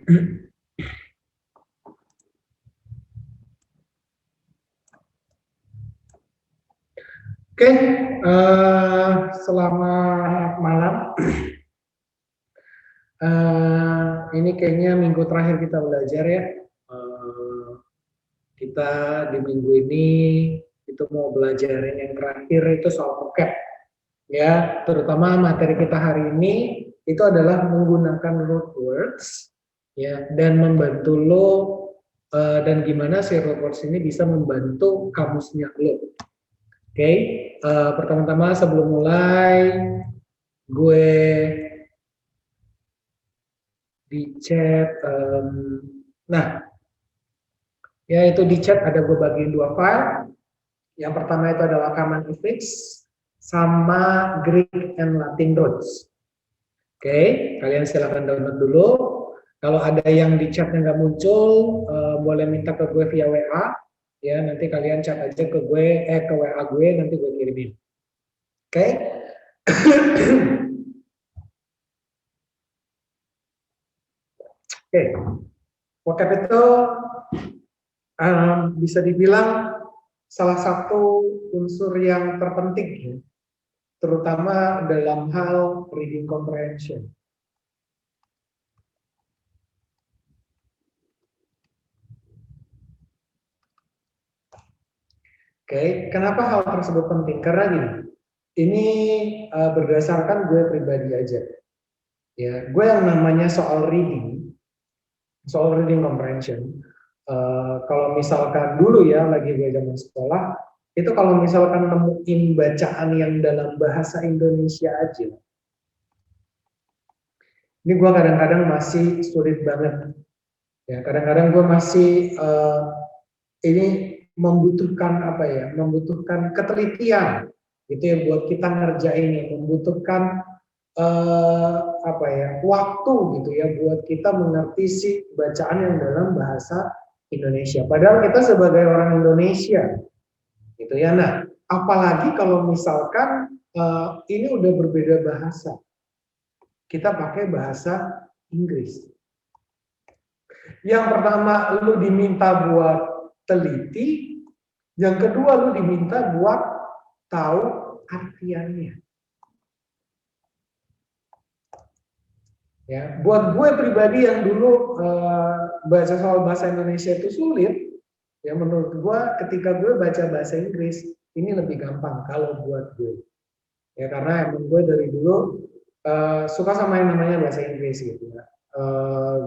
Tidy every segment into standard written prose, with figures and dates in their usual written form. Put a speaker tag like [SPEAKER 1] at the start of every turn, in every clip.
[SPEAKER 1] Oke, selamat malam. Ini kayaknya minggu terakhir kita belajar ya. Kita di minggu ini itu mau belajarin yang terakhir itu soal vocab. Ya, terutama materi kita hari ini itu adalah menggunakan root words ya, dan membantu lo dan gimana si root words ini bisa membantu kamusnya lo. Oke, pertama-tama sebelum mulai gue di chat, nah ya itu di chat ada gue bagiin dua file. Yang pertama itu adalah Common Affix sama Greek and Latin Roots. Oke, kalian silahkan download dulu. Kalau ada yang di chatnya nggak muncul, boleh minta ke gue via WA. Ya, nanti kalian chat aja ke gue, ke WA gue, nanti gue kirimin. Oke. Oke, vocab itu bisa dibilang salah satu unsur yang terpenting, ya, terutama dalam hal reading comprehension. Oke, kenapa hal tersebut penting? Karena gini, ini berdasarkan gue pribadi aja. Ya, gue yang namanya soal reading comprehension. Kalau misalkan dulu ya, lagi gue zaman sekolah, itu kalau misalkan nemuin bacaan yang dalam bahasa Indonesia aja, ini gue kadang-kadang masih sulit banget. Ya, kadang-kadang gue masih ini membutuhkan apa ya? Membutuhkan ketelitian, gitu ya, buat kita ngerjain, membutuhkan apa ya? Waktu, gitu ya, buat kita mengerti si bacaan yang dalam bahasa Indonesia. Padahal kita sebagai orang Indonesia, gitu ya. Nah, apalagi kalau misalkan ini udah berbeda bahasa, kita pakai bahasa Inggris. Yang pertama, lu diminta buat teliti. Yang kedua, lu diminta buat tahu artiannya. Ya, buat gue pribadi yang dulu baca soal bahasa Indonesia itu sulit, ya menurut gue ketika gue baca bahasa Inggris ini lebih gampang kalau buat gue. Ya karena emang gue dari dulu suka sama yang namanya bahasa Inggris gitu ya.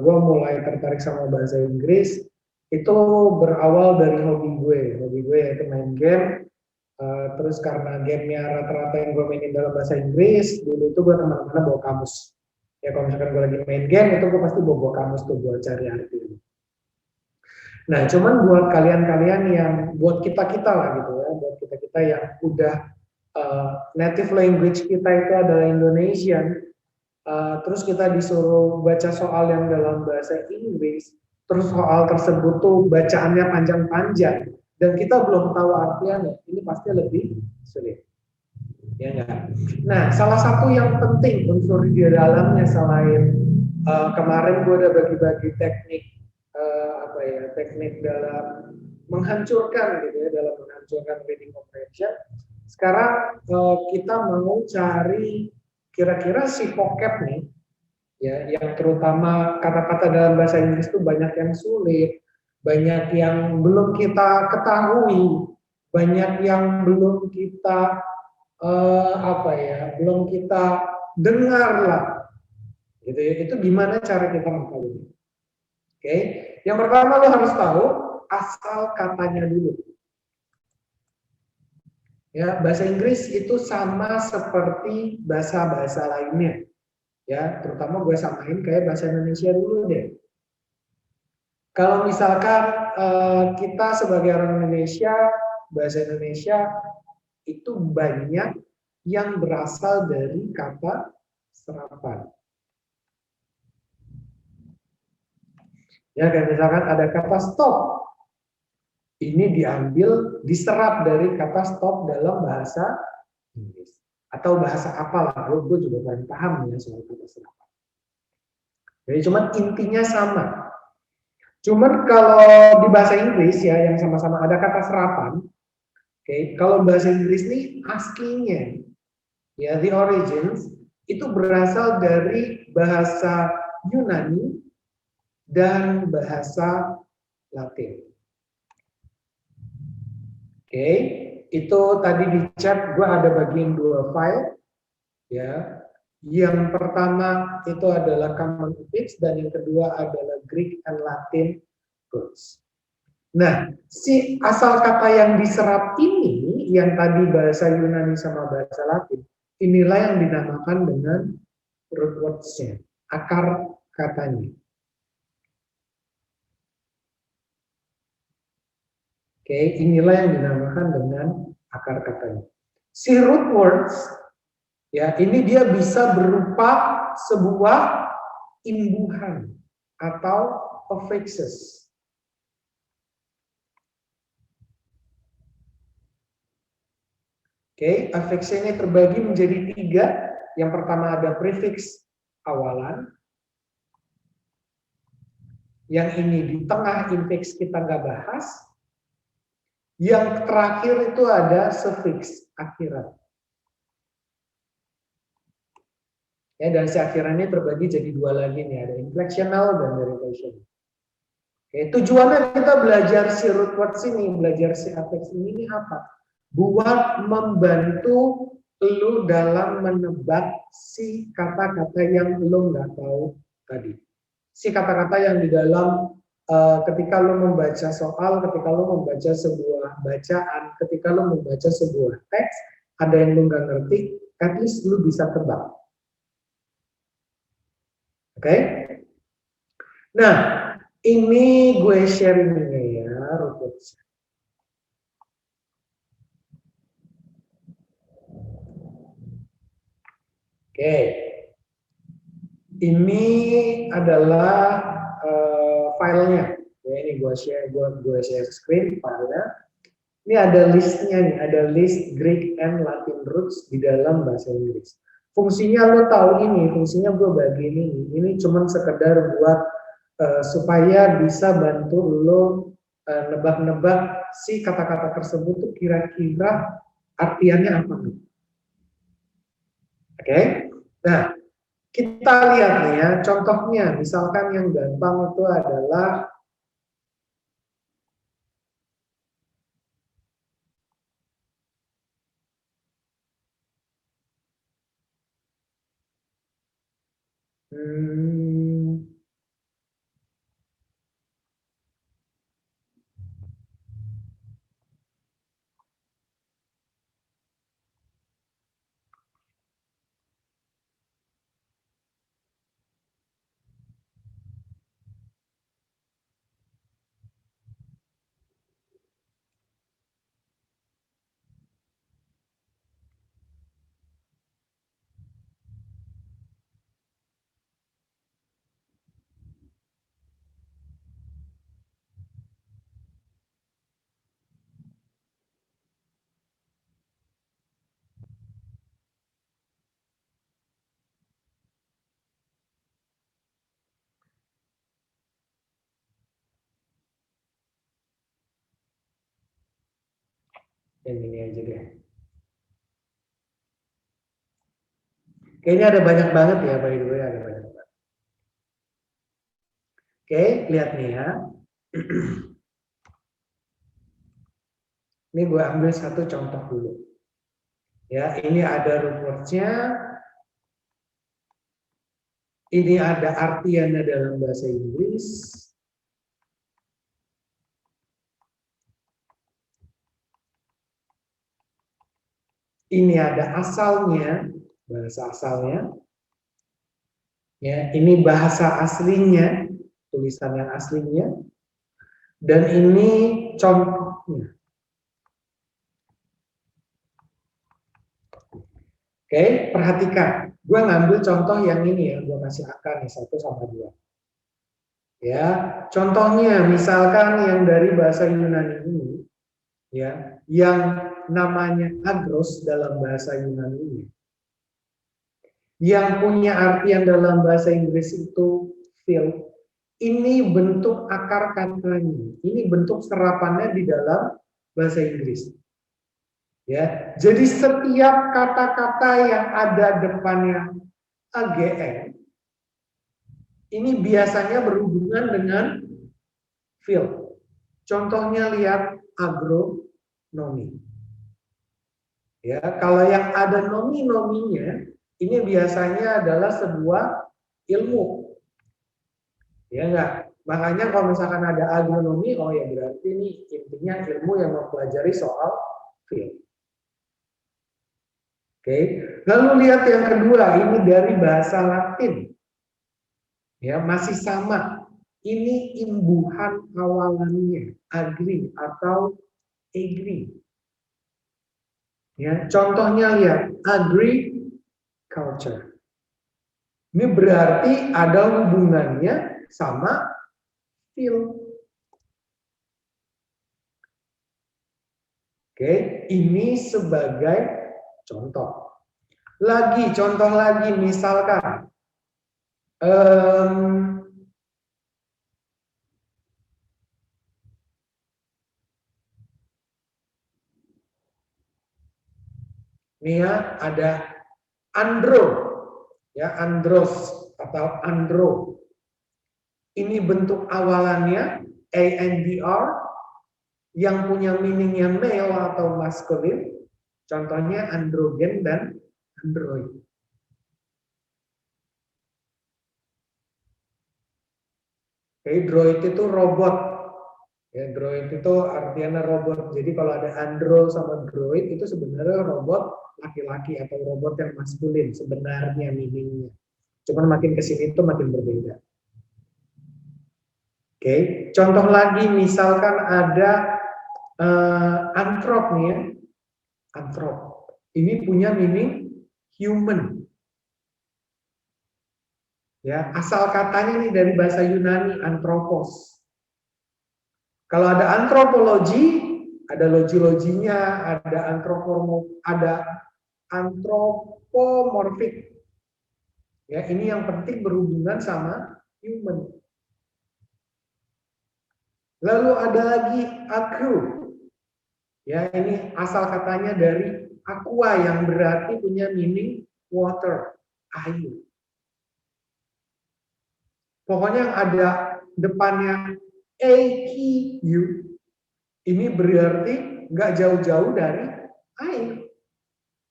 [SPEAKER 1] Gue mulai tertarik sama bahasa Inggris itu berawal dari hobi gue yaitu main game. Terus karena gamenya rata-rata yang gue mainin dalam bahasa Inggris, dulu itu gue kemana-mana bawa kamus. Ya kalau misalkan gue lagi main game itu gue pasti bawa kamus tuh buat cari arti. Nah cuman buat kalian-kalian yang, buat kita-kita lah gitu ya, buat kita-kita yang udah native language kita itu adalah Indonesian, terus kita disuruh baca soal yang dalam bahasa Inggris, terus soal tersebut tuh bacaannya panjang-panjang, dan kita belum tahu artiannya, ini pasti lebih sulit. Ya enggak? Nah, salah satu yang penting unsur di dalamnya selain kemarin gue udah bagi-bagi teknik apa ya, teknik dalam menghancurkan gitu ya, dalam menghancurkan reading comprehension. Sekarang kita mau cari kira-kira si vocab nih, ya, yang terutama kata-kata dalam bahasa Inggris itu banyak yang sulit, banyak yang belum kita ketahui, banyak yang belum kita apa ya, belum kita dengar lah, gitu ya. Itu gimana cara kita mengetahui? Oke, yang pertama lo harus tahu asal katanya dulu. Ya, bahasa Inggris itu sama seperti bahasa-bahasa lainnya. Ya, terutama gue samain kayak bahasa Indonesia dulu deh. Kalau misalkan kita sebagai orang Indonesia, bahasa Indonesia itu banyak yang berasal dari kata serapan. Ya, kayak misalkan ada kata stop. Ini diambil, diserap dari kata stop dalam bahasa Inggris. Atau bahasa apalah, gue juga paling paham ya soal kata serapan. Jadi cuman intinya sama. Cuman kalau di bahasa Inggris ya yang sama-sama ada kata serapan. Kalau bahasa Inggris ini aslinya ya the origins itu berasal dari bahasa Yunani dan bahasa Latin. Itu tadi di chat gue ada bagian 2 file ya. Yang pertama itu adalah common fix dan yang kedua adalah Greek and Latin roots. Nah, si asal kata yang diserap ini yang tadi bahasa Yunani sama bahasa Latin, inilah yang dinamakan dengan root words-nya, akar katanya. Inilah yang dinamakan dengan akar katanya. Si root words ya, ini dia bisa berupa sebuah imbuhan atau affixes. Affix ini terbagi menjadi 3. Yang pertama ada prefix awalan. Yang ini di tengah infix kita nggak bahas. Yang terakhir itu ada suffix akhiran. Ya, dan si akhiran ini terbagi jadi 2 lagi nih, ada inflectional dan derivation. Tujuannya kita belajar si root words ini, belajar si affix ini apa? Buat membantu lu dalam menebak si kata-kata yang lu nggak tahu tadi. Si kata-kata yang di dalam ketika lu membaca soal, ketika lu membaca sebuah bacaan, ketika lu membaca sebuah teks, ada yang lu nggak ngerti, at least lu bisa tebak. Nah, ini gue sharingnya ya, root words. Ini adalah filenya. Ini gue share screen filenya. Ini ada listnya nih, ada list Greek and Latin roots di dalam bahasa Inggris. Fungsinya lo tahu ini, fungsinya gue bagi ini. Ini cuman sekedar buat supaya bisa bantu lo nebak-nebak si kata-kata tersebut tuh kira-kira artiannya apa. Nah, kita lihat nih ya, contohnya, misalkan yang gampang itu adalah yang ini aja deh. Kayaknya ada banyak banget ya, by the way, ada banyak banget. Lihat nih ya. Ini gue ambil satu contoh dulu. Ya, ini ada root words-nya. Ini ada artiannya dalam bahasa Inggris. Ini ada asalnya, bahasa asalnya. Ya, ini bahasa aslinya, tulisan yang aslinya. Dan ini contohnya. Perhatikan. Gue ngambil contoh yang ini ya, gue kasih akar nih 1 sama 2. Ya, contohnya misalkan yang dari bahasa Yunani ini, ya, yang namanya agros dalam bahasa Yunani ini, yang punya artian dalam bahasa Inggris itu feel. Ini bentuk akar katanya, ini bentuk serapannya di dalam bahasa Inggris. Ya, jadi setiap kata-kata yang ada depannya AGN ini biasanya berhubungan dengan feel. Contohnya lihat agronomi. Ya, kalau yang ada nomi-nominya ini biasanya adalah sebuah ilmu. Ya enggak? Makanya kalau misalkan ada agronomi, oh ya berarti ini intinya ilmu yang mempelajari soal field. Oke. Lalu lihat yang kedua, ini dari bahasa Latin. Ya, masih sama. Ini imbuhan awalannya, agri atau agri. Ya, contohnya lihat, agriculture. Ini berarti ada hubungannya sama field. Oke, ini sebagai contoh. Contoh lagi, misalkan ini ya ada andro, ya andros atau andro. Ini bentuk awalannya ANDR yang punya meaningnya male atau masculine. Contohnya androgen dan android. Oke, droid itu robot. Ya, droid itu artinya robot. Jadi kalau ada andro sama droid itu sebenarnya robot laki-laki atau robot yang maskulin sebenarnya meaningnya. Cuman makin kesini itu makin berbeda. Oke, contoh lagi misalkan ada anthrop nih ya. Anthrop. Ini punya meaning human. Ya, asal katanya nih dari bahasa Yunani anthropos. Kalau ada antropologi, ada logi-loginya, ada antropomorfik. Ya, ini yang penting berhubungan sama human. Lalu ada lagi aku. Ya, ini asal katanya dari aqua yang berarti punya meaning water, air. Pokoknya ada depannya AQ, ini berarti nggak jauh-jauh dari air.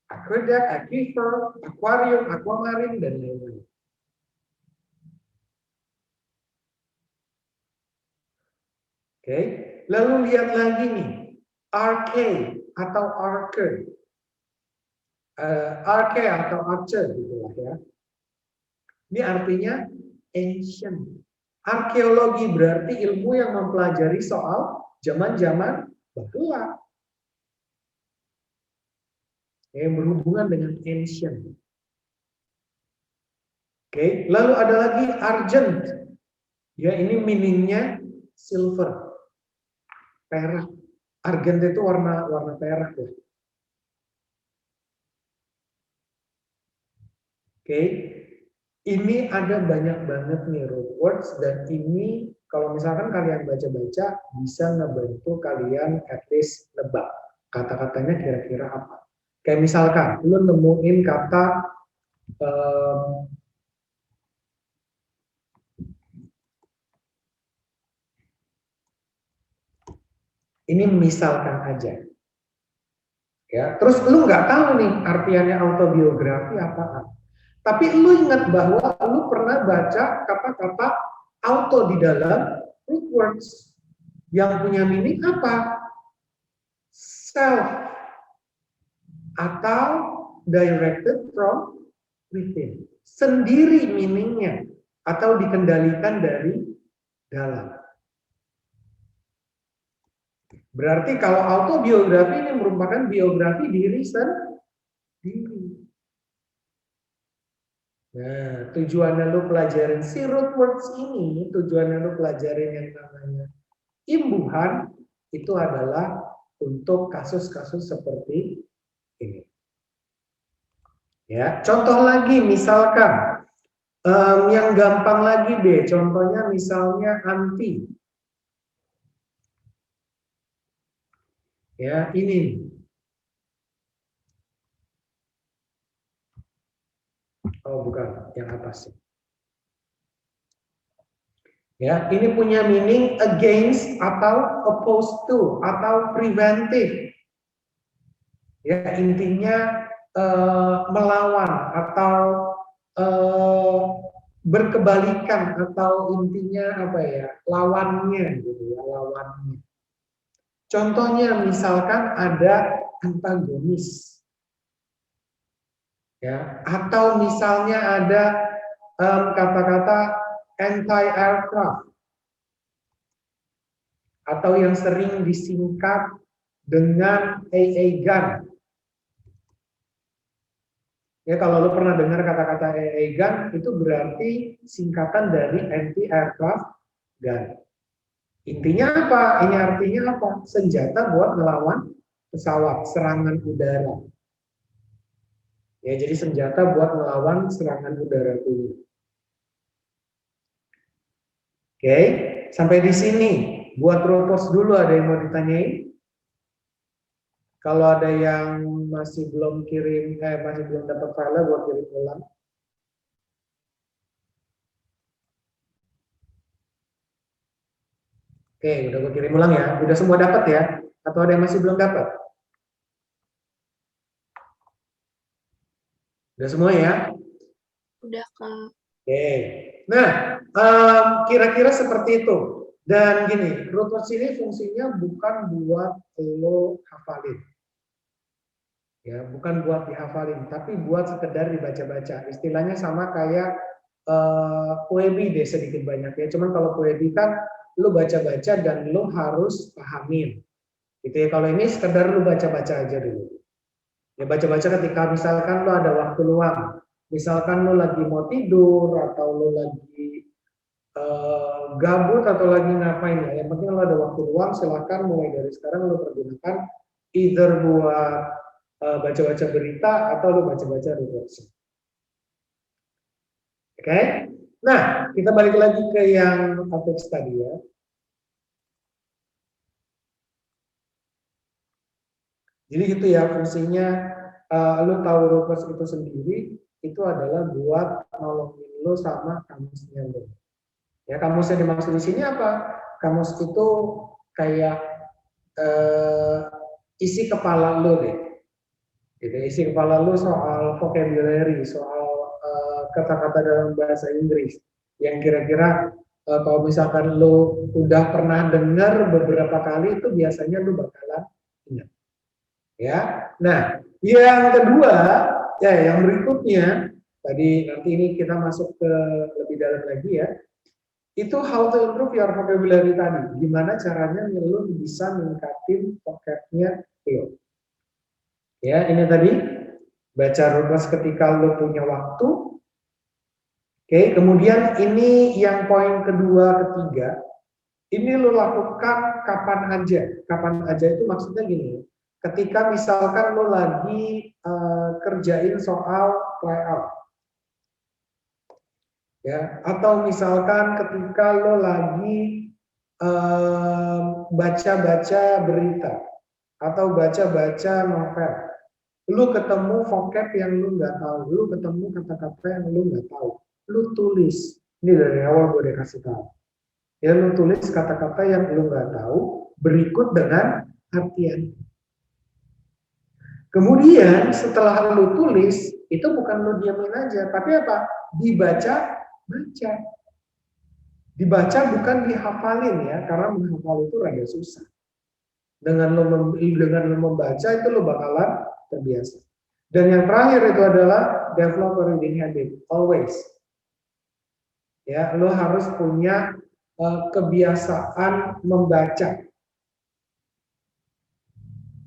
[SPEAKER 1] Aqueduct, aquifer, aquarium, aquamarine, dan lain-lain. Oke, lalu lihat lagi nih, arcade atau archer. Arcade atau archer gitu lah ya. Ini artinya ancient. Arkeologi berarti ilmu yang mempelajari soal zaman-zaman bahula. Yang berhubungan dengan ancient. Oke, lalu ada lagi argent. Ya, ini meaningnya silver. Perak. Argent itu warna perak ya. Oke. Ini ada banyak banget nih root words dan ini kalau misalkan kalian baca-baca bisa ngebantu kalian at least nebak kata-katanya kira-kira apa. Kayak misalkan lu nemuin kata ini misalkan aja. Ya, terus lu nggak tahu nih artiannya autobiografi apaan. Tapi lu ingat bahwa lu pernah baca kata-kata auto di dalam root words yang punya meaning apa? Self atau directed from within. Sendiri meaningnya atau dikendalikan dari dalam. Berarti kalau autobiografi ini merupakan biografi diri sendiri. Nah, tujuannya lu pelajarin si root words ini, tujuannya lu pelajarin yang namanya imbuhan, itu adalah untuk kasus-kasus seperti ini. Ya, contoh lagi misalkan Yang gampang lagi deh, contohnya misalnya anti. Ya, ini. Oh, bukan, yang atas. Ya, ini punya meaning against atau opposed to atau preventive. Ya, intinya melawan atau berkebalikan atau intinya apa ya, lawannya gitu ya, lawannya. Contohnya misalkan ada antagonis, ya, atau misalnya ada kata-kata anti-aircraft atau yang sering disingkat dengan AA gun. Ya, kalau lo pernah dengar kata-kata AA gun, itu berarti singkatan dari anti-aircraft gun. Intinya apa? Ini artinya apa? Senjata buat melawan pesawat, serangan udara. Ya, jadi senjata buat melawan serangan udara dulu. Oke, sampai di sini. Buat Ropos dulu ada yang mau ditanyain? Kalau ada yang masih belum kirim, masih belum dapat file, buat kirim ulang. Oke, udah gue kirim ulang ya. Udah semua dapat ya? Atau ada yang masih belum dapat? Udah semua ya?
[SPEAKER 2] Udah, Kak.
[SPEAKER 1] Oke. Nah, kira-kira seperti itu. Dan gini, Ropos ini fungsinya bukan buat lo hafalin. Ya, bukan buat dihafalin, tapi buat sekedar dibaca-baca. Istilahnya sama kayak poebi deh sedikit banyak ya. Cuman kalau poebi kan lu baca-baca dan lu harus pahamin. Gitu ya. Kalau ini sekedar lu baca-baca aja dulu. Ya, baca-baca ketika misalkan lu ada waktu luang. Misalkan lu lagi mau tidur atau lu lagi gabut atau lagi ngapain ya. Yang penting lu ada waktu luang, silakan mulai dari sekarang lu pergunakan either buat baca-baca berita atau lu baca-baca referensi. Oke? Nah, kita balik lagi ke yang topik tadi ya. Jadi gitu ya fungsinya, lu tahu Rufus itu sendiri, itu adalah buat nolongin lu sama kamusnya lu. Ya, kamusnya dimaksud di sini apa? Kamus itu kayak isi kepala lu deh. Gitu, isi kepala lu soal vocabulary, soal kata-kata dalam bahasa Inggris yang kira-kira kalau misalkan lu udah pernah dengar beberapa kali itu biasanya lu bakalan ingat. Ya. Nah, yang kedua, ya yang berikutnya tadi nanti ini kita masuk ke lebih dalam lagi ya. Itu how to improve your vocabulary tadi. Gimana caranya lu bisa meningkatin vocabnya lu. Ya, ini tadi baca rumus ketika lu punya waktu. Oke, kemudian ini yang poin kedua, ketiga. Ini lu lakukan kapan aja. Kapan aja itu maksudnya gini. Ketika misalkan lu lagi kerjain soal tryout. Ya, atau misalkan ketika lo lagi baca-baca berita atau baca-baca novel, lu ketemu vocab yang lu nggak tahu, lu ketemu kata-kata yang lu nggak tahu, lu tulis. Ini dari awal gue udah kasih tahu. Ya, lu tulis kata-kata yang lu nggak tahu berikut dengan artian. Kemudian setelah lu tulis, itu bukan lu diamin aja, tapi apa? Dibaca-baca. Dibaca bukan dihafalin ya, karena menghafal itu rada susah. Dengan lo membaca itu lo bakalan terbiasa. Dan yang terakhir itu adalah develop a reading habit, always. Ya, lo harus punya kebiasaan membaca.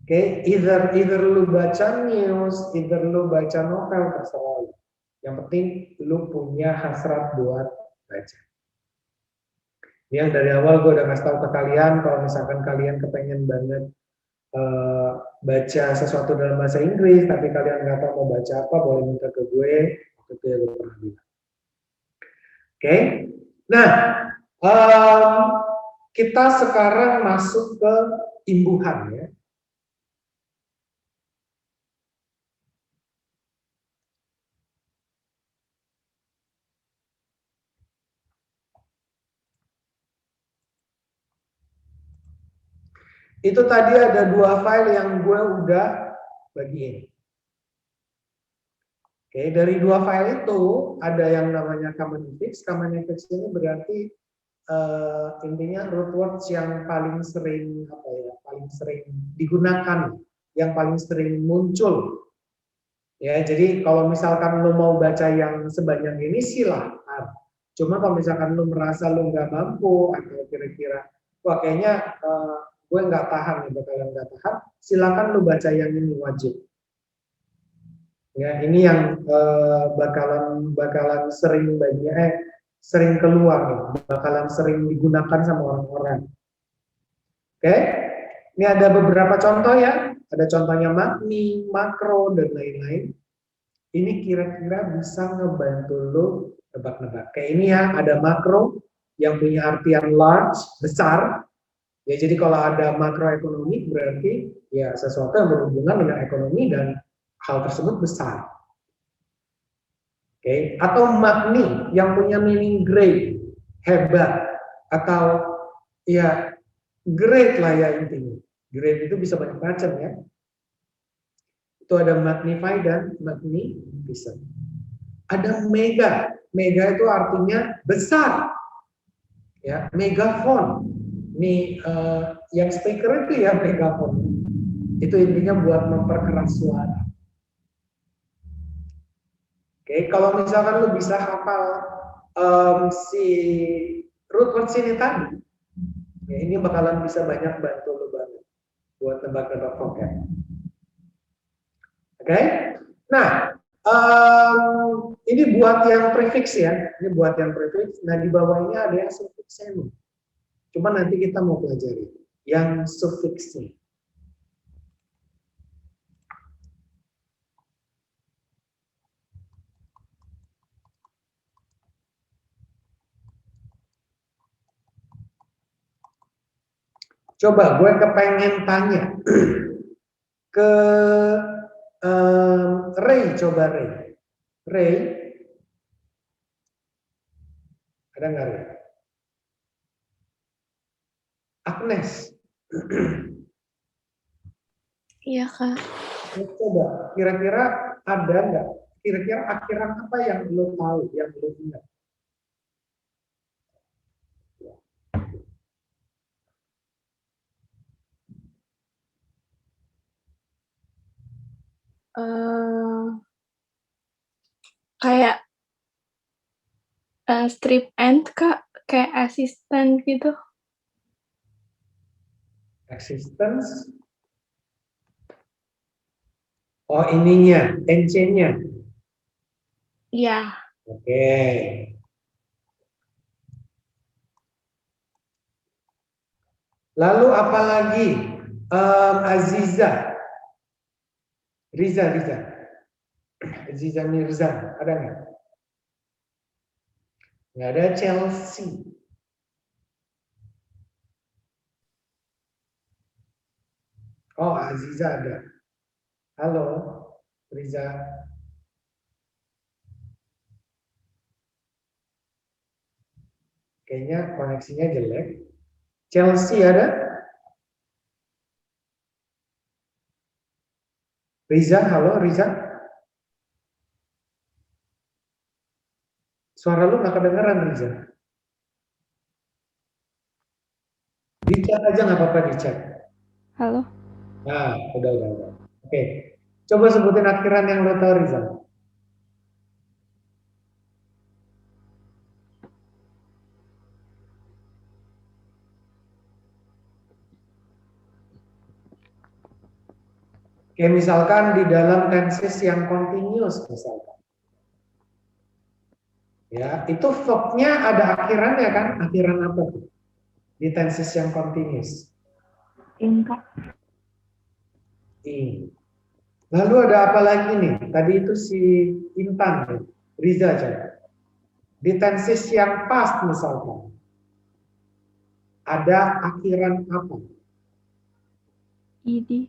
[SPEAKER 1] Oke, either lu baca news, either lu baca novel, terserah. Yang penting lu punya hasrat buat baca. Yang dari awal gue udah kasih tahu ke kalian, kalau misalkan kalian kepengen banget baca sesuatu dalam bahasa Inggris, tapi kalian nggak tahu mau baca apa, boleh minta ke gue. Waktu itu ya gue pernah bilang. Nah, kita sekarang masuk ke imbuhan ya. Itu tadi ada 2 file yang gue udah bagiin. Dari 2 file itu ada yang namanya common fix. Common fix ini berarti intinya root words yang paling sering paling sering digunakan, yang paling sering muncul. Ya, jadi kalau misalkan lo mau baca yang sebanyak ini silahkan. Cuma kalau misalkan lo merasa lo nggak mampu atau kira-kira wah kayaknya gue nggak tahan nih, bakalan nggak tahan, silakan lo baca yang ini wajib. Ya, ini yang bakalan sering sering keluar, bakalan sering digunakan sama orang-orang. Ini ada beberapa contoh ya. Ada contohnya magni, makro, dan lain-lain. Ini kira-kira bisa ngebantu lo nebak-nebak. Kayak ini ya, ada makro yang punya artian large, besar. Ya, jadi kalau ada makroekonomi berarti ya sesuatu yang berhubungan dengan ekonomi dan hal tersebut besar. Atau magni yang punya meaning great, hebat, atau ya great lah ya intinya. Great itu bisa banyak macam ya. Itu ada magnify dan magnificent. Ada mega. Mega itu artinya besar. Ya, megaphone. Ini yang speaker itu ya megaphone. Itu intinya buat memperkeras suara. Kalau misalkan lu bisa hafal si root words ini tadi, ya ini bakalan bisa banyak bantu lu banget buat tebak-tebak vocab. Nah, ini buat yang prefix ya, ini buat yang prefix. Nah di bawah ini ada yang suffixnya nih. Cuma nanti kita mau pelajari yang suffixnya. Coba gue kepengen tanya ke Ray, coba Ray. Ray, ada nggak Ray? Agnes.
[SPEAKER 2] Iya, Kak.
[SPEAKER 1] Coba, kira-kira ada nggak? Kira-kira akhiran apa yang lo tahu, yang lo ingat?
[SPEAKER 2] Kayak strip end, Kak. Kayak asisten gitu.
[SPEAKER 1] Existence. Oh ininya, NC-nya.
[SPEAKER 2] Iya.
[SPEAKER 1] Oke. Lalu apa lagi? Aziza. Riza. Aziza Mirza, ada nggak? Nggak ada. Chelsea. Oh, Aziza ada. Halo, Riza. Kayaknya koneksinya jelek. Chelsea ada? Riza, halo Riza. Suara lu nggak kedengeran Riza. Di chat aja nggak apa-apa di chat.
[SPEAKER 2] Halo.
[SPEAKER 1] Nah, udah. Oke. Coba sebutin akhiran yang lo tahu Riza. Kayak misalkan di dalam tenses yang continuous misalkan. Ya, itu verbnya ada akhirannya kan? Akhiran apa tuh? Di tenses yang continuous.
[SPEAKER 2] Kak.
[SPEAKER 1] In. Lalu ada apa lagi nih? Tadi itu si Intan, Riza coba. Di tenses yang past misalkan, ada akhiran apa?
[SPEAKER 2] ed.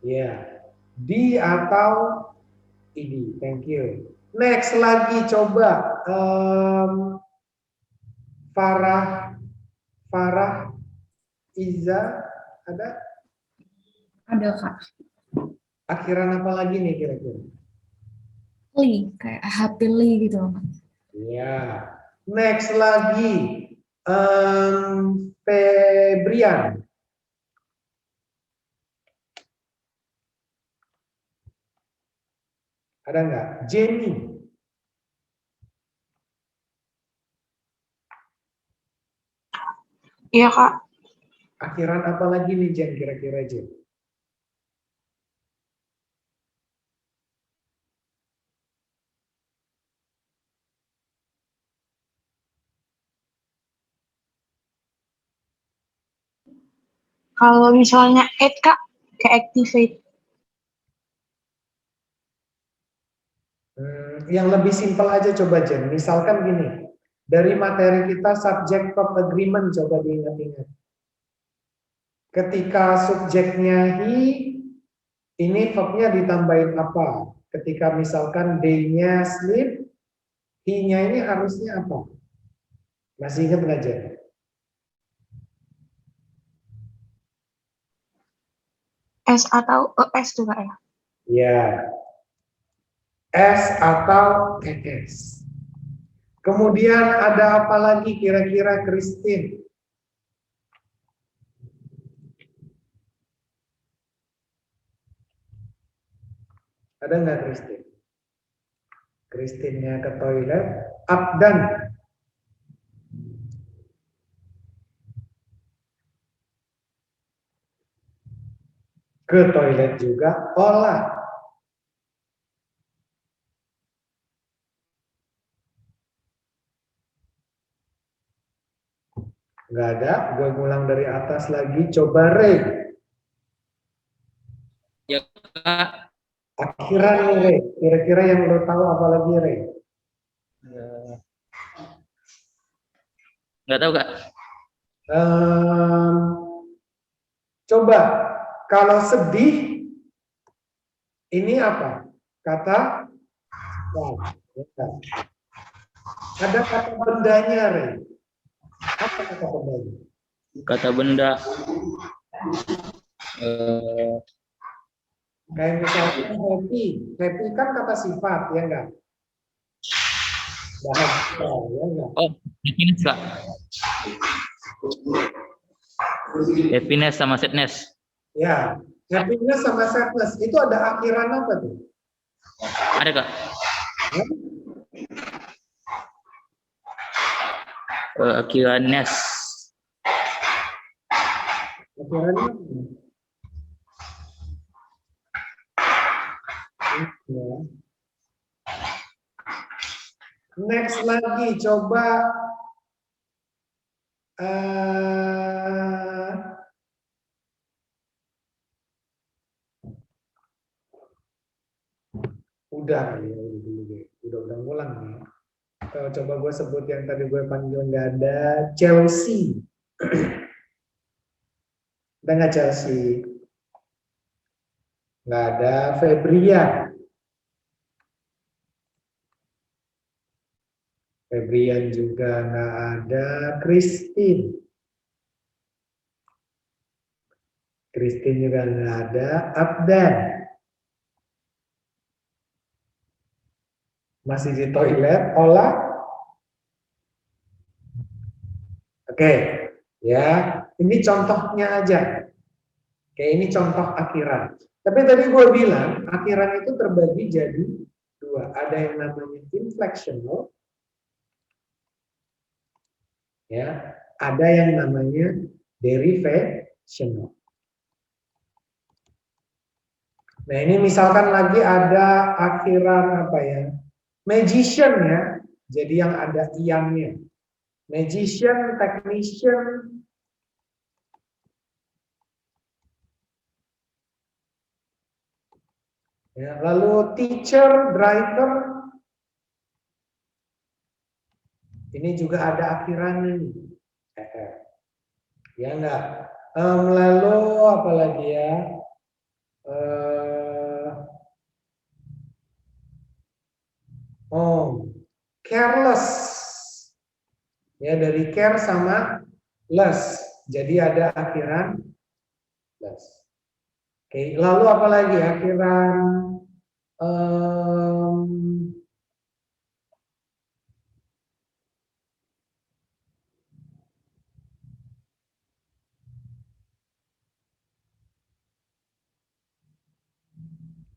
[SPEAKER 1] Ya, di atau id. Thank you. Next lagi coba Farah, Iza, ada?
[SPEAKER 3] Ada Kak.
[SPEAKER 1] Akhiran apa lagi nih kira-kira?
[SPEAKER 3] Li, kayak happily gitu.
[SPEAKER 1] Ya. Next lagi Febrian. Ada nggak? Jenny.
[SPEAKER 2] Iya, Kak.
[SPEAKER 1] Akhiran apa lagi nih Jen kira-kira Jen?
[SPEAKER 2] Kalau misalnya add, Kak, kayak activate.
[SPEAKER 1] Yang lebih simpel aja coba Jen. Misalkan gini, dari materi kita subject verb agreement coba diingat-ingat. Ketika subjeknya he, ini verbnya ditambahin apa? Ketika misalkan they-nya sleep, he-nya ini harusnya apa? Masih ingat nggak Jen?
[SPEAKER 2] S atau ES tuh, Kak, ya?
[SPEAKER 1] Ya, S atau ES. Kemudian ada apa lagi kira-kira Christine? Ada nggak Christine? Christine-nya ke toilet. Abdan. Ke toilet juga. Olah. Nggak ada. Gue ngulang dari atas lagi. Coba Ray.
[SPEAKER 4] Ya Kak.
[SPEAKER 1] Akhiran nih Ray. Kira-kira yang lo tahu apa lagi Ray?
[SPEAKER 4] Nggak tahu Kak.
[SPEAKER 1] Coba kalau sedih ini apa? Kata ada kata bendanya Ray. Apa kata bendanya?
[SPEAKER 4] Kata benda
[SPEAKER 1] Kayak misalnya happy. Happy kan kata sifat ya enggak? Bahagia ya enggak?
[SPEAKER 4] oh, happiness Kak. Happiness sama sadness.
[SPEAKER 1] Ya, happiness sama sadness itu ada akhiran apa tuh?
[SPEAKER 4] Ada Kak. Akhirannya
[SPEAKER 1] Akhirannya ya. Next lagi coba udah ya dulu deh. Udah ngulang nih. Coba gue sebut yang tadi gue panggil nggak ada Chelsea. Udah nggak Chelsea? Nggak ada Febrian. Febrian juga nggak ada Christine. Christine juga nggak ada Abdan. Masih di toilet, Ola. Oke, ya. Ini contohnya aja. Kayak ini contoh akhiran. Tapi tadi gue bilang akhiran itu terbagi jadi dua. Ada yang namanya inflectional, ya. Ada yang namanya derivational. Nah ini misalkan lagi ada akhiran apa ya? Magician ya. Jadi yang ada iannya. Magician, technician, ya, lalu teacher, driver, Ini juga ada akhirannya nih. Ya enggak. Lalu apa lagi ya? Careless. Ya, dari care sama less. Jadi ada akhiran less. Oke, lalu apa lagi akhiran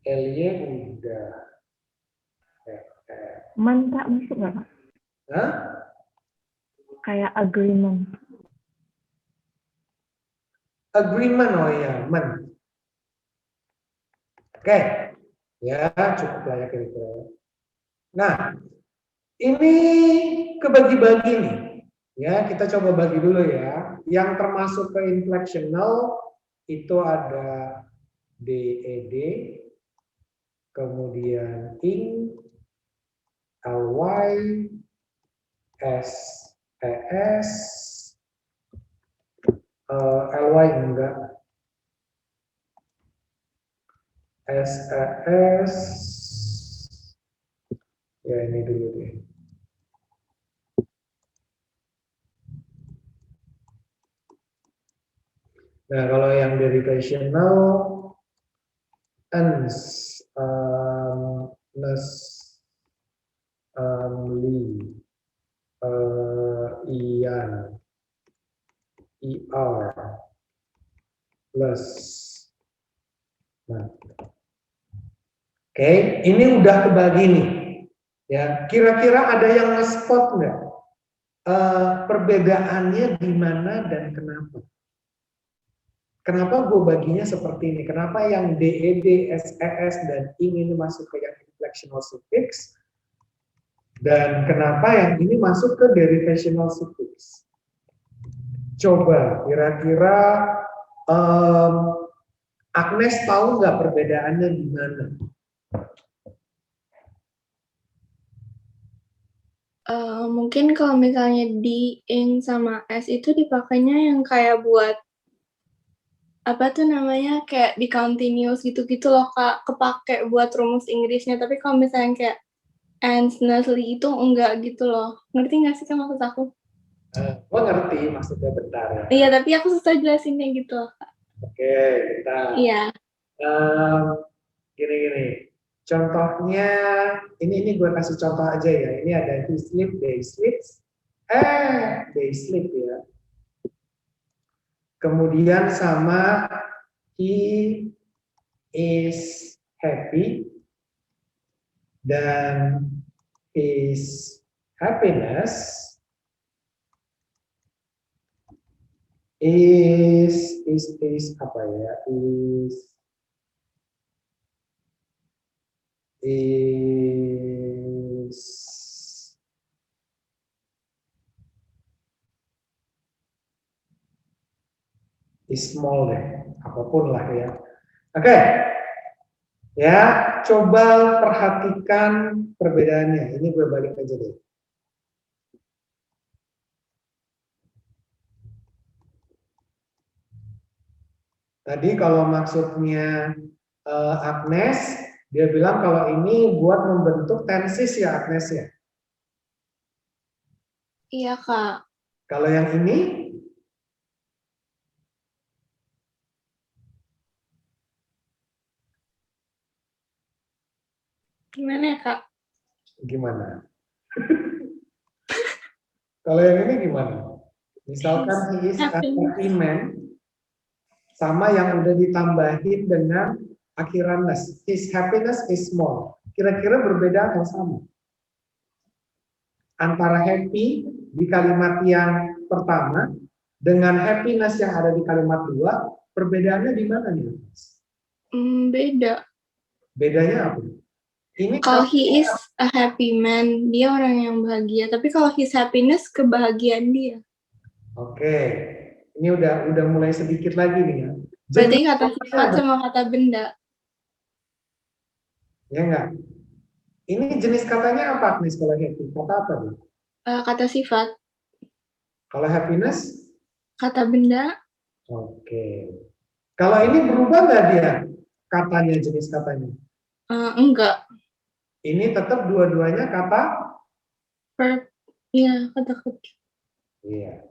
[SPEAKER 1] LY udah.
[SPEAKER 2] Man Kak, masuk nggak Kak?
[SPEAKER 1] Hah?
[SPEAKER 2] Kayak agreement.
[SPEAKER 1] Agreement, oh ya, men. Oke, ya cukup lah ya kira-kira. Nah, ini kebagi-bagi nih. Ya, kita coba bagi dulu ya. Yang termasuk ke inflectional itu ada DED, kemudian ING, LY, SES, LY enggak, SES, ya ini dulu deh. Nah, kalau yang derivational, ENS, NES, LI, IAN, IR, plus. Nah, oke, ini udah kebagi nih. Ya, kira-kira ada yang nge-spot nggak? Perbedaannya di mana dan kenapa? Kenapa gue baginya seperti ini? Kenapa yang DED, SES, dan ING ini masuk ke yang inflectional suffix? Dan kenapa yang ini masuk ke derivational suffix? Coba, kira-kira Agnes tahu nggak perbedaannya di mana?
[SPEAKER 5] Mungkin kalau misalnya di ing sama s itu dipakainya yang kayak buat apa tuh namanya kayak di continuous gitu-gitu loh Kak, kepake buat rumus Inggrisnya. Tapi kalau misalnya kayak ends, nesli itu enggak gitu loh. Ngerti nggak sih Kak maksud aku?
[SPEAKER 1] Gue ngerti maksudnya, bentar ya.
[SPEAKER 5] Iya, tapi aku susah jelasinnya gitu loh Kak.
[SPEAKER 1] Oke, bentar.
[SPEAKER 5] Iya.
[SPEAKER 1] Gini-gini. Contohnya, ini gue kasih contoh aja ya. Ini ada he sleep, they sleep. They sleep ya. Kemudian sama he is happy dan his happiness is apa ya? Is small deh, apapun lah ya. Oke. Ya, coba perhatikan perbedaannya. Ini gue balik aja deh. Tadi kalau maksudnya Agnes, dia bilang kalau ini buat membentuk tenses ya Agnes ya.
[SPEAKER 5] Iya Kak.
[SPEAKER 1] Kalau yang ini?
[SPEAKER 5] Gimana ya Kak?
[SPEAKER 1] Gimana? Kalau yang ini gimana? Misalkan he is a happy man, sama yang udah ditambahin dengan akhiran ness. His happiness is small. Kira-kira berbeda atau sama? Antara happy di kalimat yang pertama dengan happiness yang ada di kalimat dua, perbedaannya di mana nih?
[SPEAKER 5] Beda.
[SPEAKER 1] Bedanya apa? Ini
[SPEAKER 5] kalau he is a happy man, dia orang yang bahagia. Tapi kalau his happiness, kebahagiaan dia.
[SPEAKER 1] Oke. Ini udah mulai sedikit lagi nih ya.
[SPEAKER 5] Berarti kata sifat sama kata benda.
[SPEAKER 1] Ya enggak? Ini jenis katanya apa Agnes kalau happy? Kata apa nih?
[SPEAKER 5] Kata sifat,
[SPEAKER 1] Kalau happiness?
[SPEAKER 5] kata benda,
[SPEAKER 1] Oke. Kalau ini berubah nggak dia? Katanya, jenis katanya.
[SPEAKER 5] enggak.
[SPEAKER 1] Ini tetap dua-duanya kata?
[SPEAKER 5] Verb, iya, kata kerja.
[SPEAKER 1] Iya.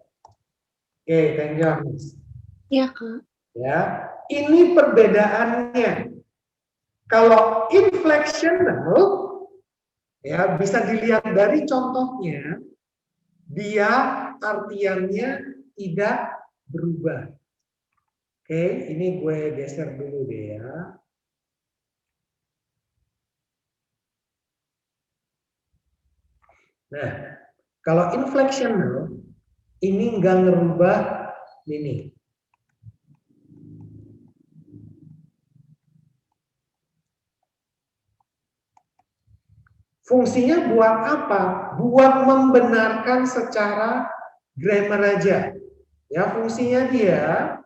[SPEAKER 1] Oke, thank you, Agnes.
[SPEAKER 5] Iya, Kak.
[SPEAKER 1] Ya, ini perbedaannya. Kalau inflectional, ya bisa dilihat dari contohnya, dia artiannya tidak berubah. Oke, ini gue geser dulu deh ya. Nah, kalau inflectional, ini nggak ngerubah ini. Fungsinya buat apa? Buat membenarkan secara grammar aja. Ya, fungsinya dia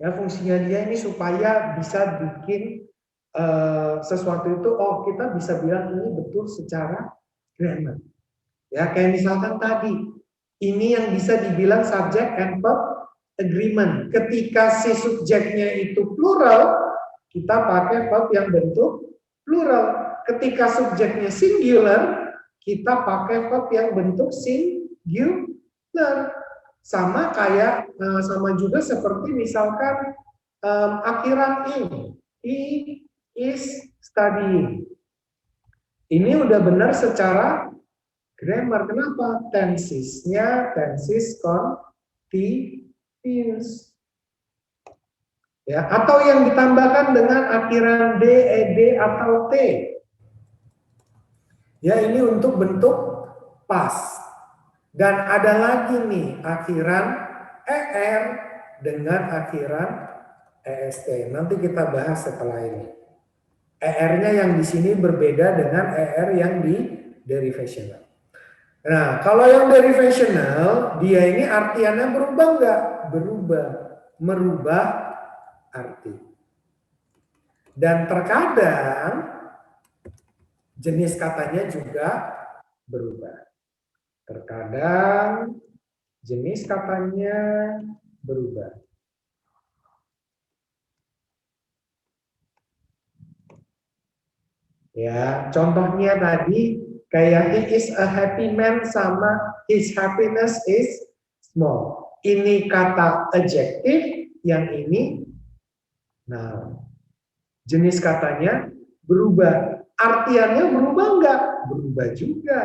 [SPEAKER 1] fungsinya dia ini supaya bisa bikin sesuatu itu, oh kita bisa bilang ini betul secara grammar. Ya, kayak misalkan tadi, ini yang bisa dibilang subject and verb agreement. Ketika si subjeknya itu plural, kita pakai verb yang bentuk plural. Ketika subjeknya singular, kita pakai verb yang bentuk singular. Sama kayak sama juga seperti misalkan akhiran in, he is studying. Ini udah benar secara grammar. Kenapa? Tensesnya tenses continuous. Ya, atau yang ditambahkan dengan akhiran d, ed atau t. Ya, ini untuk bentuk past. Dan ada lagi nih akhiran er dengan akhiran est. Nanti kita bahas setelah ini. Er-nya yang di sini berbeda dengan er yang di derivational. Nah, kalau yang derivational, dia ini artiannya berubah nggak? Berubah, merubah arti. Dan terkadang jenis katanya juga berubah. Terkadang jenis katanya berubah. Ya, contohnya tadi kayak he is a happy man sama his happiness is small. Ini kata adjective, yang ini noun. Jenis katanya berubah. Artiannya berubah enggak? Berubah juga.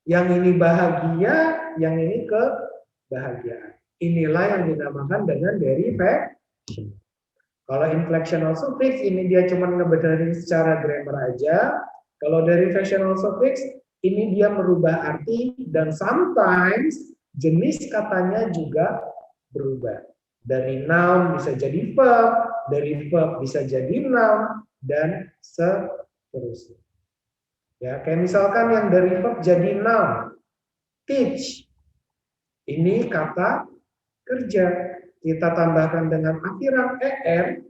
[SPEAKER 1] Yang ini bahagia, yang ini kebahagiaan. Inilah yang dinamakan dengan derivation. Kalau inflectional suffix, ini dia cuma ngebenerin secara grammar aja. Kalau derivational suffix, ini dia merubah arti dan sometimes jenis katanya juga berubah. Dari noun bisa jadi verb, dari verb bisa jadi noun, dan seterusnya. Ya, kayak misalkan yang dari verb jadi noun, teach. Ini kata kerja. Kita tambahkan dengan akhiran er,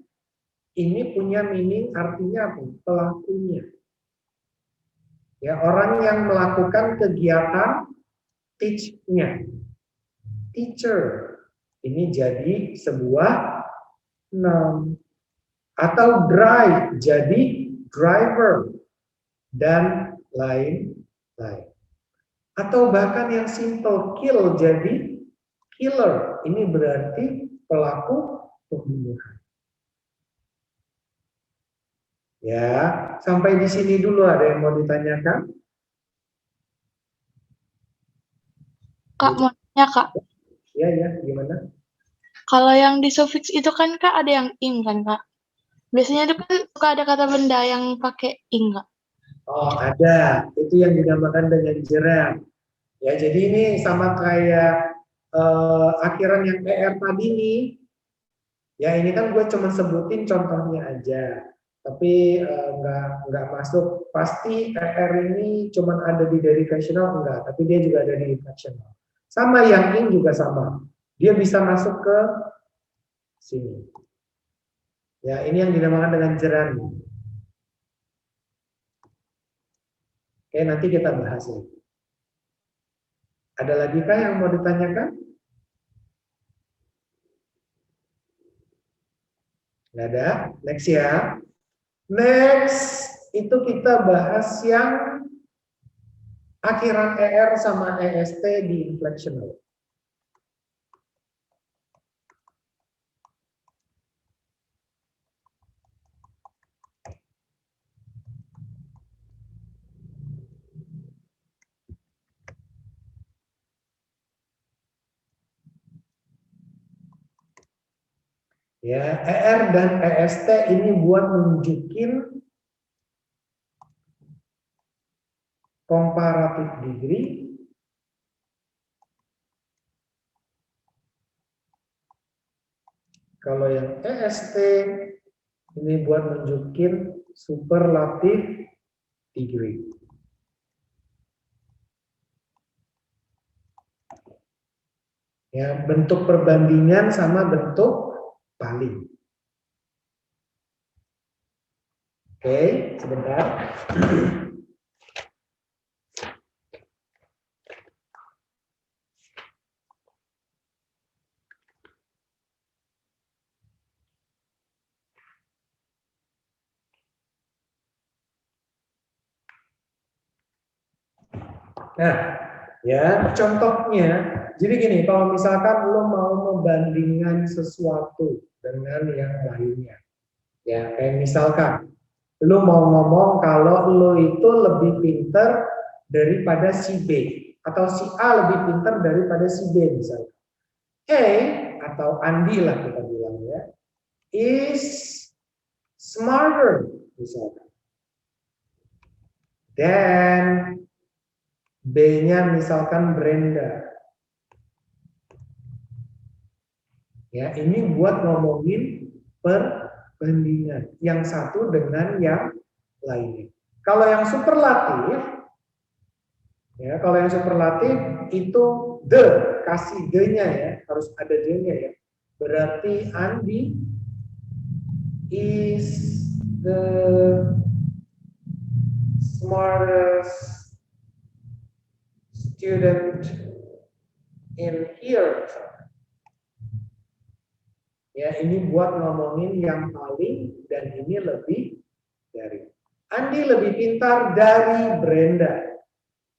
[SPEAKER 1] ini punya meaning, artinya apa? Pelakunya. Ya, orang yang melakukan kegiatan teach-nya. Teacher. Ini jadi sebuah noun. Atau drive jadi driver. Dan lain-lain. Atau bahkan yang simple, kill jadi killer. Ini berarti pelaku pembunuhan. Ya, sampai di sini dulu ada yang mau ditanyakan?
[SPEAKER 5] Kak, mau nanya, Kak.
[SPEAKER 1] Ya, gimana?
[SPEAKER 5] Kalau yang di suffix itu kan, Kak, ada yang ing kan, Kak? Biasanya itu kan suka ada kata benda yang pakai ing, Kak.
[SPEAKER 1] Oh, ada. Itu yang dinamakan dengan gerund. Ya, jadi ini sama kayak akhiran yang ER tadi nih. Ya, ini kan gue cuma sebutin contohnya aja. Tapi nggak masuk. Pasti ER ini cuma ada di derivational, enggak. Tapi dia juga ada di inflectional. Sama yang in juga sama. Dia bisa masuk ke sini. Ya, ini yang dinamakan dengan gerund. Oke, nanti kita bahas ya. Ada lagi kah yang mau ditanyakan? Nggak ada? Next ya. Next, itu kita bahas yang akhiran ER sama EST di inflectional. Ya, ER dan EST ini buat nunjukin comparative degree kalau yang EST ini buat nunjukin superlative degree. Ya, bentuk perbandingan sama bentuk paling. Oke, sebentar. Nah, ya contohnya, jadi gini, kalau misalkan lo mau membandingkan sesuatu dengan yang lainnya, ya kayak misalkan lo mau ngomong kalau lo itu lebih pinter daripada si B, atau si A lebih pinter daripada si B misalnya. A atau Andi lah kita bilang ya, is smarter misalkan. Dan B-nya misalkan Brenda. Ya, ini buat ngomongin perbandingan yang satu dengan yang lainnya. Kalau yang superlatif, ya, kalau yang superlatif itu the, kasih the-nya ya, harus ada the-nya ya. Berarti Andi is the smartest student in here. Ya, ini buat ngomongin yang paling dan ini lebih dari. Andi lebih pintar dari Brenda.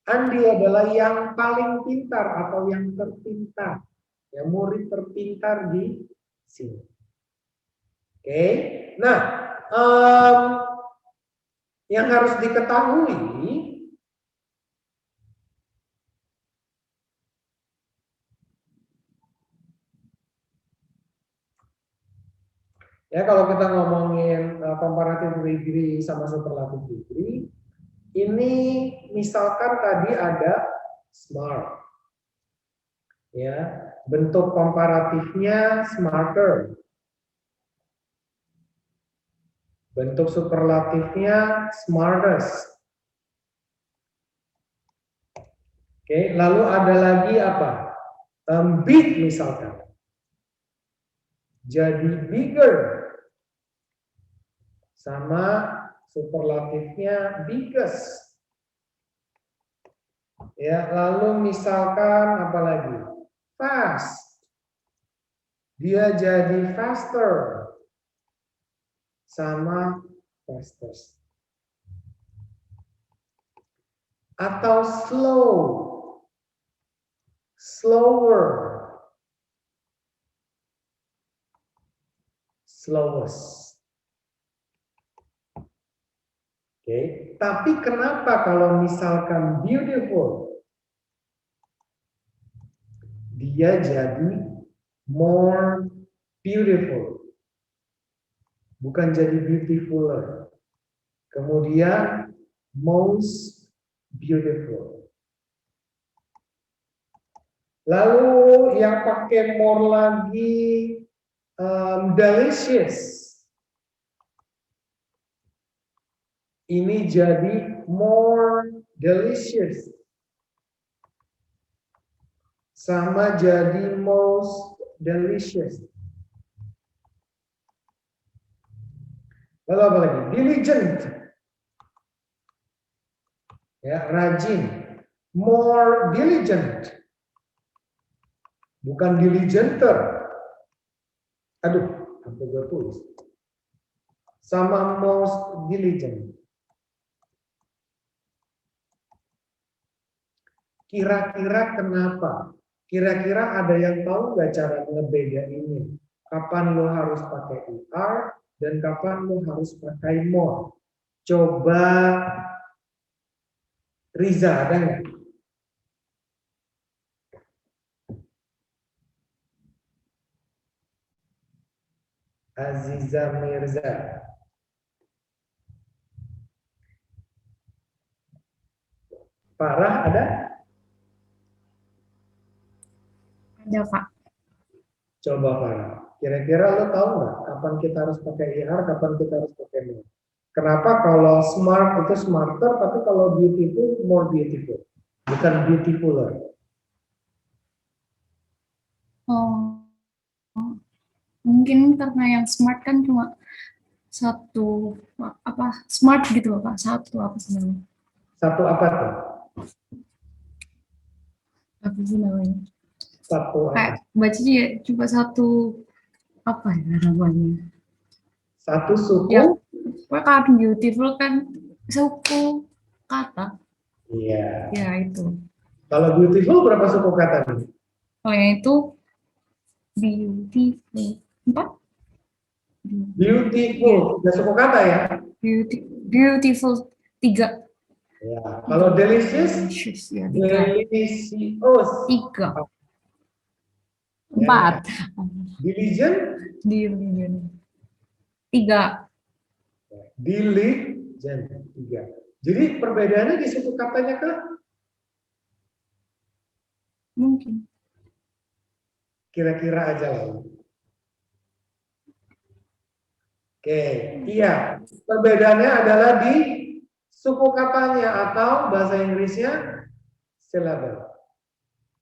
[SPEAKER 1] Andi adalah yang paling pintar atau yang terpintar. Ya, murid terpintar di sini. Oke. Nah, yang harus diketahui ya, kalau kita ngomongin comparative degree sama superlative degree, ini misalkan tadi ada smart. Ya, bentuk komparatifnya smarter. Bentuk superlatifnya smartest. Oke, lalu ada lagi apa? Big misalkan. Jadi bigger. Sama superlatifnya biggest. Ya, lalu misalkan apa lagi? Fast. Dia jadi faster. Sama fastest. Atau slow. Slower. Slowest. Oke, tapi kenapa kalau misalkan beautiful, dia jadi more beautiful, bukan jadi beautifuler. Kemudian most beautiful. Lalu yang pakai more lagi delicious. Ini jadi more delicious. Sama jadi most delicious. Lalu apa lagi? Diligent. Ya, rajin. More diligent. Bukan diligenter. Aduh, sampai gue tulis. Sama most diligent. Kira-kira kenapa? Kira-kira ada yang tahu nggak cara ngebeda ini? Kapan lo harus pakai ER dan kapan lo harus pakai more? Coba Riza, ada nggak? Aziza Mirza. Farah ada?
[SPEAKER 3] Ada, Kak.
[SPEAKER 1] Coba Farah. Kira-kira lo tahu nggak kapan kita harus pakai ER, kapan kita harus pakai more? Kenapa kalau smart itu smarter, tapi kalau beautiful more beautiful, bukan beautifuler?
[SPEAKER 3] Oh, mungkin karena yang smart kan cuma satu apa smart gitu loh, Kak. Satu apa sih namanya?
[SPEAKER 1] Satu apa tuh?
[SPEAKER 3] Apa sih namanya?
[SPEAKER 1] Satu apa?
[SPEAKER 3] Kayak bacanya ya cuma satu apa ya namanya?
[SPEAKER 1] Satu suku?
[SPEAKER 3] Ya, kan beautiful kan suku kata.
[SPEAKER 1] Iya.
[SPEAKER 3] Ya itu.
[SPEAKER 1] Kalau beautiful berapa suku kata nih?
[SPEAKER 3] Oh yang itu beautiful. 4?
[SPEAKER 1] Beautiful, tiga suku kata ya?
[SPEAKER 3] Beautiful 3.
[SPEAKER 1] Ya. Kalau delicious?
[SPEAKER 3] Delicious ya 3.
[SPEAKER 1] Delicious.
[SPEAKER 3] 3.
[SPEAKER 1] Ya.
[SPEAKER 3] 4.
[SPEAKER 1] Diligent?
[SPEAKER 3] Diligent. 3.
[SPEAKER 1] Diligent. 3. Jadi perbedaannya di suku katanya kah?
[SPEAKER 3] Mungkin.
[SPEAKER 1] Kira-kira aja lah. Oke, iya. Perbedaannya adalah di suku katanya atau bahasa Inggrisnya syllable.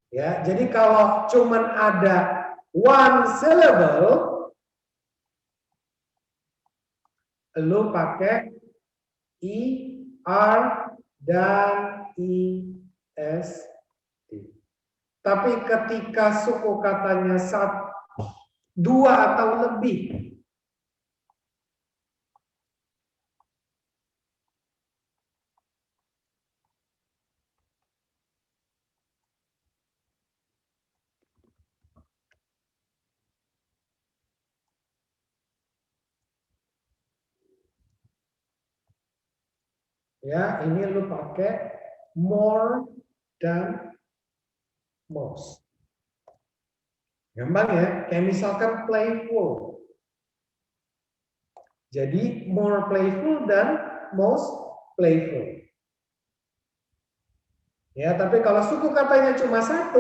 [SPEAKER 1] Ya, jadi kalau cuman ada one syllable, lo pakai ER dan EST. Tapi ketika suku katanya 2 atau lebih, ya ini lu pakai more dan most. Gampang ya, kayak misalkan playful. Jadi more playful dan most playful. Ya, tapi kalau suku katanya cuma 1,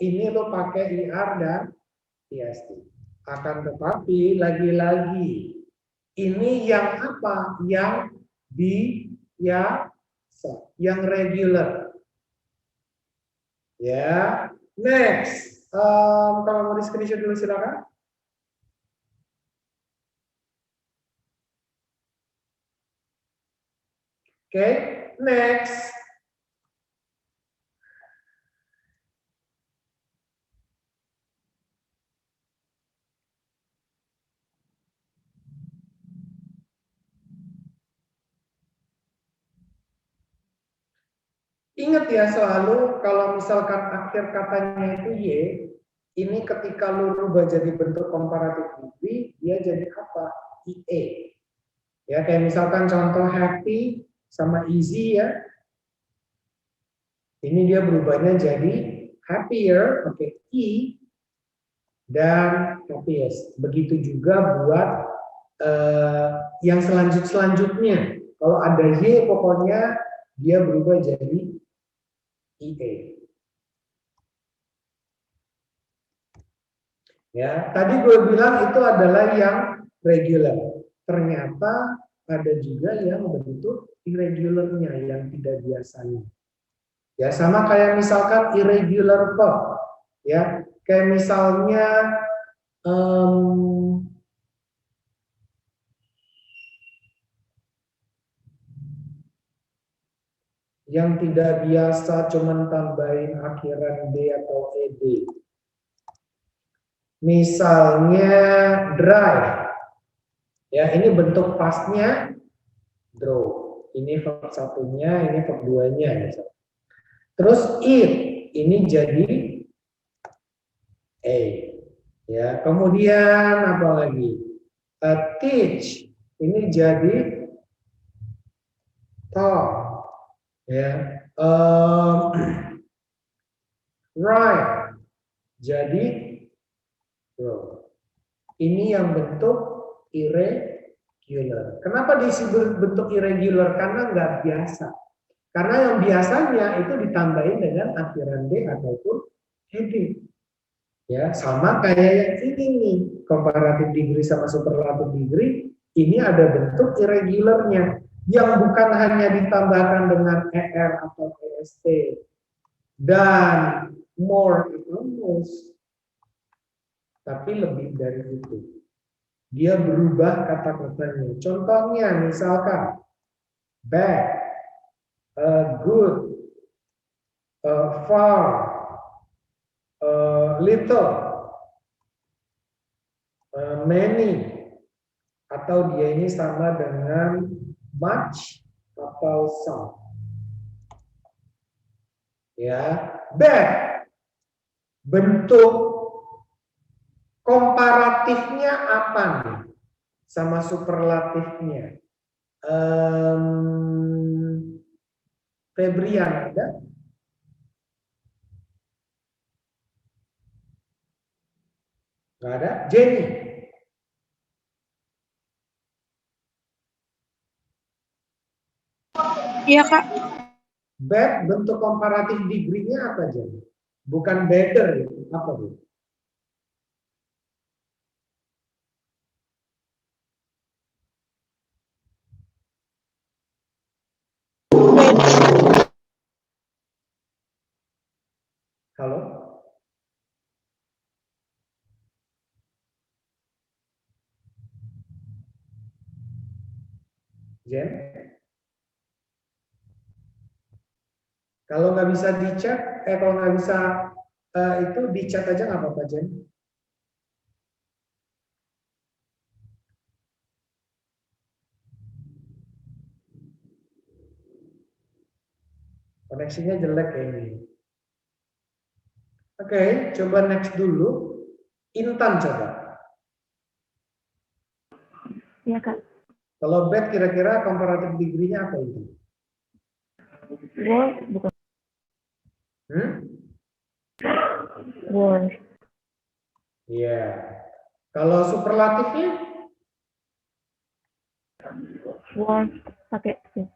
[SPEAKER 1] ini lo pakai ER dan EST. Akan tetapi lagi-lagi ini yang apa? Yang biasa, yang regular. Ya, next. Kalau mau di screenshot dulu silakan. Oke, next. Ingat ya selalu kalau misalkan akhir katanya itu Y, ini ketika lu rubah jadi bentuk komparatif degree, dia jadi apa? IE. Ya, kayak misalkan contoh happy sama easy ya. Ini dia berubahnya jadi happier, pakai E, dan happiest. Begitu juga buat yang selanjutnya. Kalau ada Y pokoknya dia berubah jadi IE. Ya, tadi gue bilang itu adalah yang regular. Ternyata ada juga yang bentuk irregularnya, yang tidak biasanya. Ya, sama kayak misalkan irregular verb. Ya, kayak misalnya yang tidak biasa cuman tambahin akhiran D atau ED. Misalnya dry. Ya, ini bentuk pastnya draw. Ini verb satunya, ini verb duanya misalnya. Terus eat, ini jadi A. Ya, kemudian apa lagi? Teach, ini jadi talk. Ya, right, jadi bro. Ini yang bentuk irregular. Kenapa disebut bentuk irregular? Karena nggak biasa. Karena yang biasanya itu ditambahin dengan akhiran D ataupun ed. Ya, sama kayak yang ini nih, comparative degree sama superlative degree, ini ada bentuk irregularnya yang bukan hanya ditambahkan dengan ER atau EST dan more atau most, tapi lebih dari itu. Dia berubah kata-katanya. Contohnya misalkan bad, good, far, little, many, atau dia ini sama dengan much atau some. Ya, bad. Bentuk komparatifnya apa nih sama superlatifnya? Febrian ada? Nggak ada? Jenny?
[SPEAKER 5] Iya, Kak.
[SPEAKER 1] Bad bentuk komparatif degree-nya apa Jenny? Bukan better, apa Bu? Halo? Jen? Kalau nggak bisa di chat, kalau nggak bisa itu di chat aja nggak apa-apa Jen. Koneksinya jelek kayak ini. Oke, coba next dulu. Intan coba.
[SPEAKER 2] Iya, Kak.
[SPEAKER 1] Kalau bad kira-kira comparative degree-nya apa itu?
[SPEAKER 2] Worse, bukan worse.
[SPEAKER 1] Iya. Kalau superlatifnya?
[SPEAKER 2] Worse pakai S.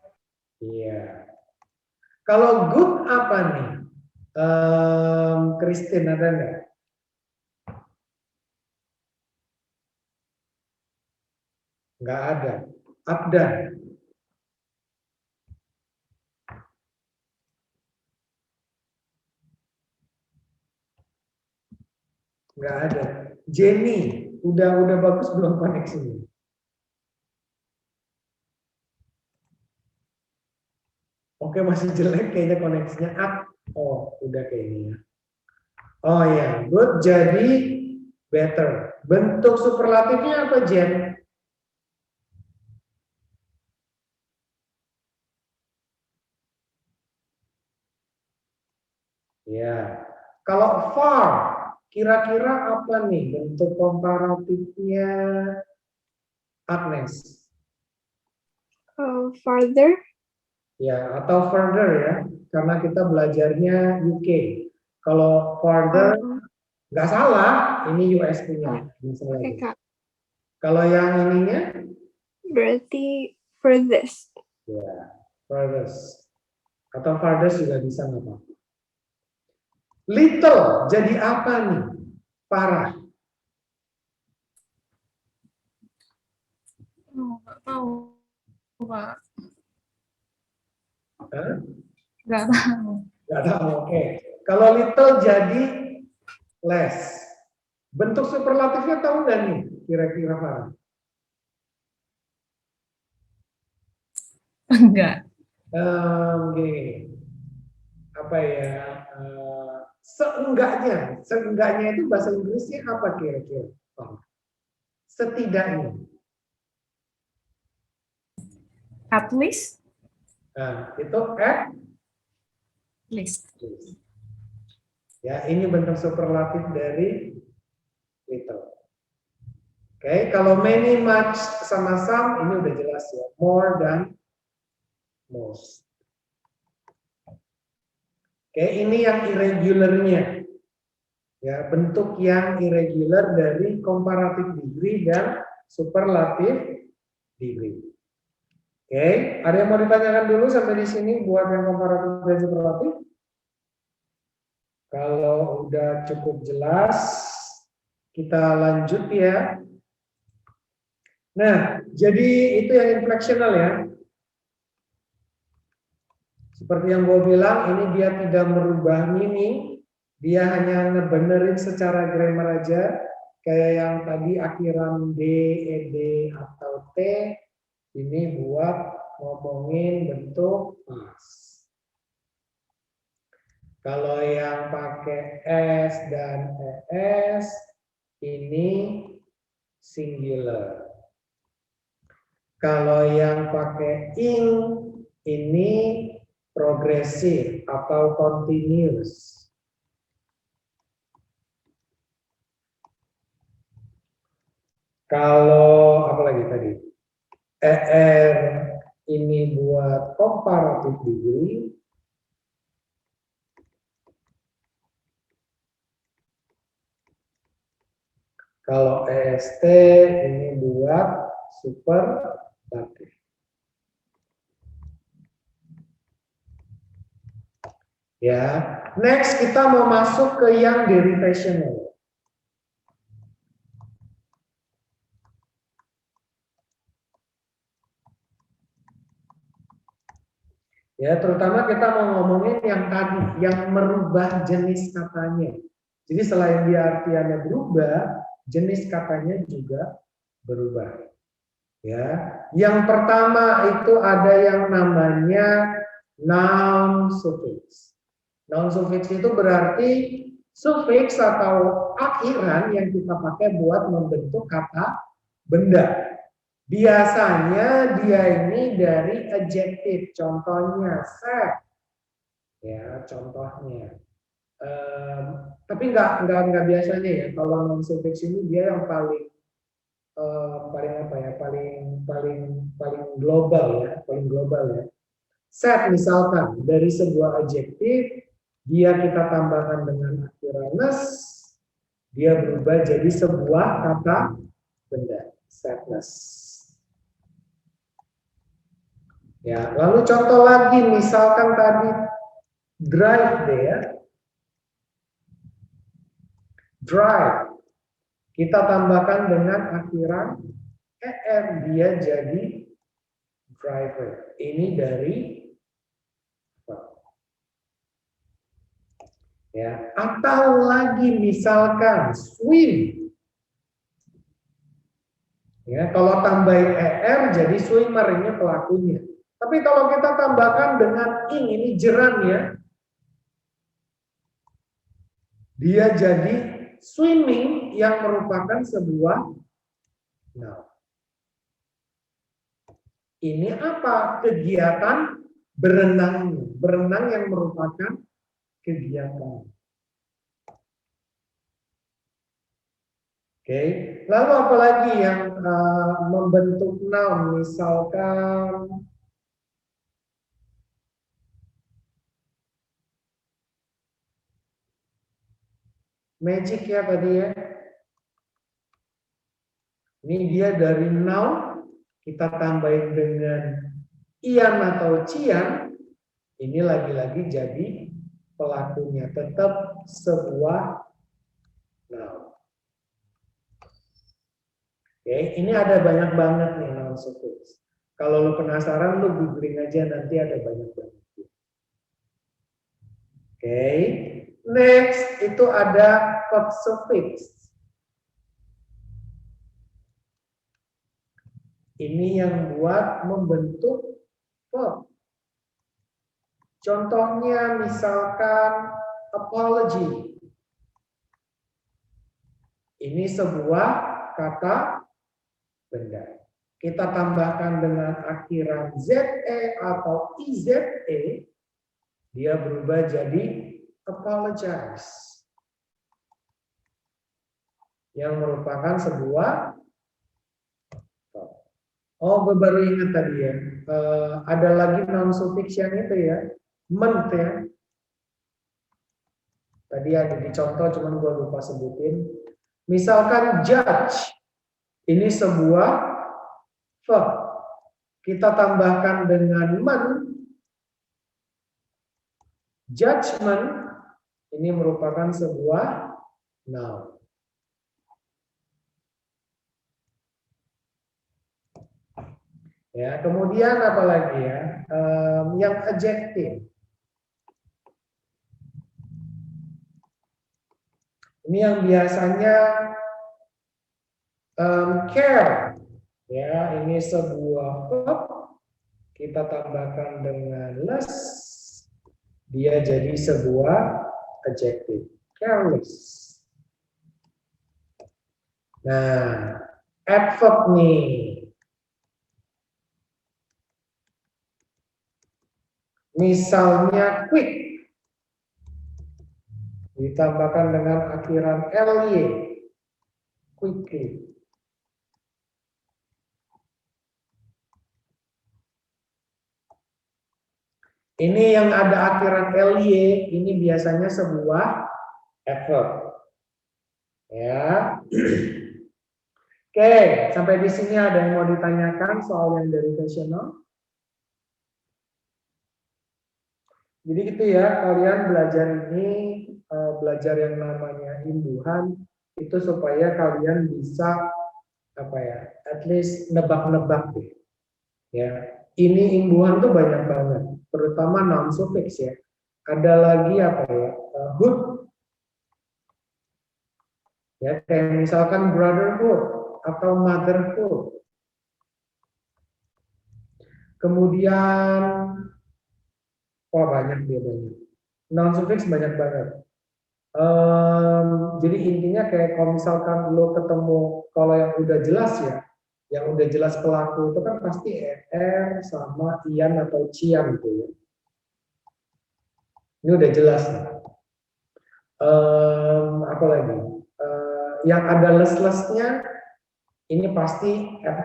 [SPEAKER 1] Iya. Kalau good apa nih? Christine ada nggak? Nggak ada. Abdan. Nggak ada. Jenny, udah bagus belum koneksinya? Oke, masih jelek kayaknya koneksinya. Oh, udah kayaknya. Oh ya, good jadi better. Bentuk superlatifnya apa, Jen? Ya. Kalau far, kira-kira apa nih bentuk komparatifnya, Agnes?
[SPEAKER 5] Farther.
[SPEAKER 1] Ya, atau further ya, karena kita belajarnya UK. Kalau further nggak salah, ini US punya.
[SPEAKER 5] Oke, Kak.
[SPEAKER 1] Kalau yang ininya?
[SPEAKER 5] Berarti furthest.
[SPEAKER 1] Ya, farthest. Atau farthest juga bisa nggak apa-apa. Little jadi apa nih? Parah.
[SPEAKER 3] Oh, nggak tahu, Pak.
[SPEAKER 1] Hah?
[SPEAKER 3] Nggak tahu.
[SPEAKER 1] Nggak tahu, oke. Kalau little jadi less. Bentuk superlatifnya tahu nggak nih? Kira-kira Farah?
[SPEAKER 3] Enggak.
[SPEAKER 1] Oke. Apa ya? Seenggaknya itu bahasa Inggrisnya apa kira-kira? Setidaknya.
[SPEAKER 3] At least.
[SPEAKER 1] Nah, itu at
[SPEAKER 3] Least.
[SPEAKER 1] least. Ya, ini bentuk superlatif dari little. Oke, kalau many, much, sama some ini udah jelas ya. More than most. Oke, ini yang irregularnya. Ya, bentuk yang irregular dari comparative degree dan superlative degree. Oke, ada yang mau ditanyakan dulu sampai di sini buat yang comparative dan superlatif? Kalau udah cukup jelas, kita lanjut ya. Nah, jadi itu yang inflectional ya. Seperti yang gue bilang, ini dia tidak merubah meaning, dia hanya ngebenerin secara grammar aja, kayak yang tadi akhiran D, ED, atau T, ini buat ngomongin bentuk pas. Kalau yang pakai S dan ES, ini singular. Kalau yang pakai ing, ini progresif atau continuous. Kalau apa lagi tadi? ER ini buat comparative degree. Kalau EST ini buat superlatif. Ya, next kita mau masuk ke yang derivational. Ya, terutama kita mau ngomongin yang tadi, yang merubah jenis katanya. Jadi selain dia artiannya berubah, jenis katanya juga berubah. Ya, yang pertama itu ada yang namanya noun suffix. Noun suffix itu berarti suffix atau akhiran yang kita pakai buat membentuk kata benda. Biasanya dia ini dari adjective, contohnya set, ya contohnya. Tapi nggak biasanya ya. Kalau non suffix ini dia yang paling apa ya? Paling global ya, paling global ya. Set misalkan dari sebuah adjektif dia kita tambahkan dengan akhiran ness, dia berubah jadi sebuah kata benda, setness. Ya, lalu contoh lagi misalkan tadi drive deh ya. Drive. Kita tambahkan dengan akhiran er, dia jadi driver. Ini dari ya, atau lagi misalkan swim. Ya, kalau tambahin er jadi swimmer, ini pelakunya. Tapi kalau kita tambahkan dengan ini jerannya, dia jadi swimming yang merupakan sebuah noun. Ini apa? Kegiatan berenang. Berenang yang merupakan kegiatan. Oke, lalu apalagi yang membentuk noun, misalkan magic ya tadi ya. Ini dia dari noun, kita tambahin dengan Ian atau Cian, ini lagi-lagi jadi pelakunya, tetap sebuah noun. Oke, ini ada banyak banget nih noun suffix. Kalau lu penasaran, lu googling aja, nanti ada banyak banget. Oke, next itu ada verb suffix. Ini yang buat membentuk verb. Contohnya misalkan apology. Ini sebuah kata benda. Kita tambahkan dengan akhiran ZE atau IZE, dia berubah jadi apologize. Yang merupakan sebuah verb. Oh, gue baru ingat tadi ya. Ada lagi noun suffix yang itu ya. Ment ya. Tadi ada di contoh, cuman gue lupa sebutin. Misalkan judge, ini sebuah verb. Kita tambahkan dengan men, judgment, ini merupakan sebuah noun. Ya, kemudian apa lagi ya? Yang adjective. Ini yang biasanya care, ya, ini sebuah verb, kita tambahkan dengan less, dia jadi sebuah adjective, careless. Nah, adverb nih, misalnya quick, ditambahkan dengan akhiran ly, quickly. Ini yang ada akhiran ly, ini biasanya sebuah adverb. Ya. Oke, sampai di sini ada yang mau ditanyakan soal yang derivational? Jadi gitu ya, kalian belajar ini, belajar yang namanya imbuhan, itu supaya kalian bisa apa ya, at least nebak-nebak deh. Ya, ini imbuhan tuh banyak banget, terutama noun suffix ya. Ada lagi apa ya, hood. Ya, kayak misalkan brotherhood atau motherhood. Kemudian, wah banyak dia banyak. Noun suffix banyak banget. Jadi intinya kayak kalau misalkan lo ketemu, kalau yang udah jelas ya, yang udah jelas pelaku itu kan pasti er sama ian atau cian gitu ya. Ini udah jelas nih. Apa lagi? Yang ada les-lesnya ini pasti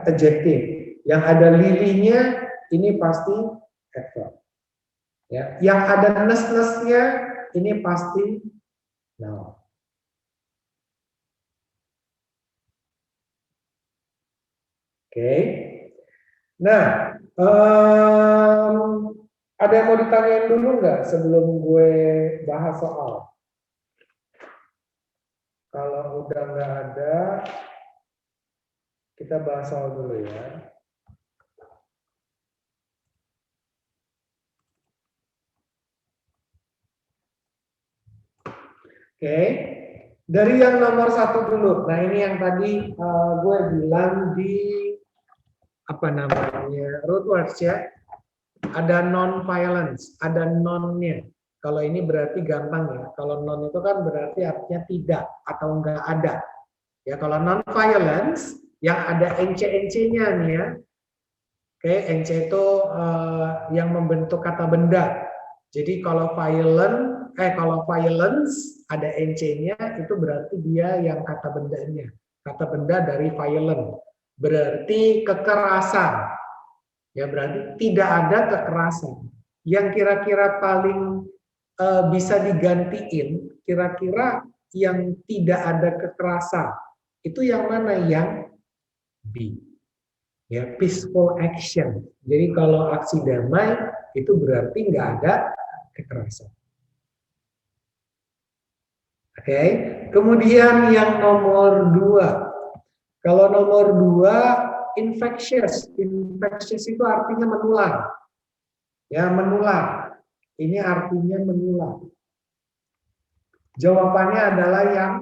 [SPEAKER 1] adjective. Yang ada lilinya ini pasti adverb. Ya, yang ada nes-nesnya ini pasti noun. Oke. Nah, ada yang mau ditanyain dulu nggak sebelum gue bahas soal? Kalau udah nggak ada, kita bahas soal dulu ya. Oke, dari yang nomor 1 dulu. Nah ini yang tadi gue bilang di apa namanya root words ya. Ada non-violence, ada non-nya. Kalau ini berarti gampang ya. Kalau non itu kan berarti artinya tidak atau enggak ada. Ya kalau non-violence yang ada ence-ence-nya nih ya. Oke, ence itu yang membentuk kata benda. Jadi kalau violence ada ence-nya itu berarti dia yang kata bendanya. Kata benda dari violent. Berarti kekerasan. Ya berarti tidak ada kekerasan. Yang kira-kira paling bisa digantiin, kira-kira yang tidak ada kekerasan. Itu yang mana? Yang B. Ya, peaceful action. Jadi kalau aksi damai itu berarti nggak ada kekerasan. Oke, kemudian yang nomor 2. Kalau nomor 2, infectious. Infectious itu artinya menular. Ya, menular. Ini artinya menular. Jawabannya adalah yang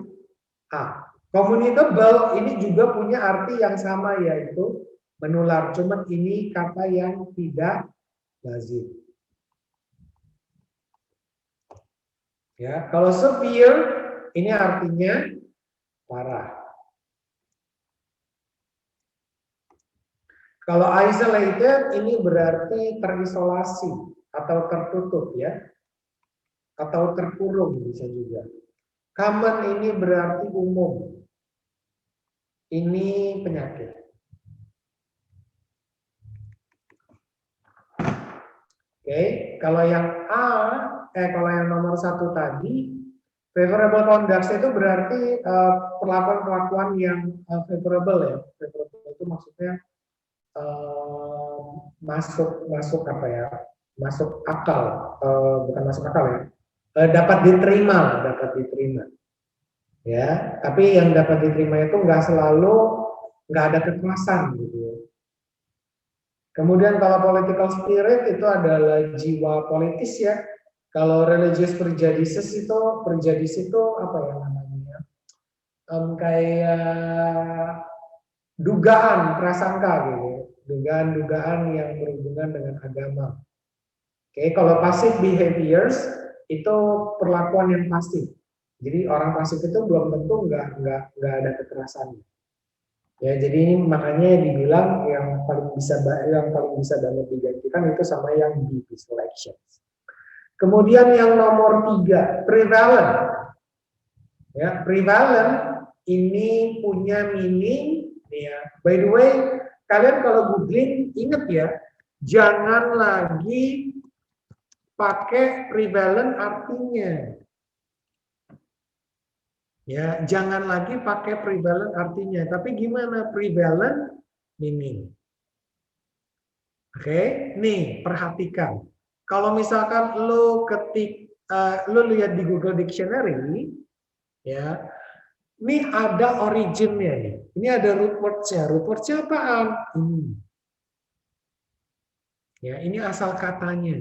[SPEAKER 1] A. Communicable ini juga punya arti yang sama, yaitu menular. Cuman ini kata yang tidak lazim. Ya, kalau severe ini artinya parah. Kalau isolated ini berarti terisolasi atau tertutup ya. Atau terkurung bisa juga. Common ini berarti umum. Ini penyakit. Oke, kalau yang kalau yang nomor 1 tadi, favorable conduct itu berarti perlakuan-perlakuan yang favorable ya. Favorable itu maksudnya masuk apa ya? Masuk akal, bukan masuk akal ya. Dapat diterima. Ya, tapi yang dapat diterima itu nggak ada kekerasan gitu ya. Kemudian kalau political spirit itu adalah jiwa politis ya. Kalau religious prejudices itu apa ya namanya? Kayak dugaan, prasangka gitu ya. Dugaan-dugaan yang berhubungan dengan agama. Oke, kalau passive behaviors itu perlakuan yang pasif. Jadi orang pasif itu belum tentu nggak ada kekerasannya. Ya, jadi ini makanya dibilang yang paling bisa banget digantikan itu sama yang B, peaceful actions. Kemudian yang nomor 3, prevalent. Ya, prevalent ini punya meaning ya. By the way, kalian kalau googling ingat ya, jangan lagi pakai prevalent artinya. Ya, jangan lagi pakai prevalent artinya, tapi gimana prevalent meaning? Oke, nih perhatikan. Kalau misalkan lo lihat di Google Dictionary, ya, ini ada originnya nih. Ini ada root words-nya. Root words-nya apaan? Ini. Ya, ini asal katanya.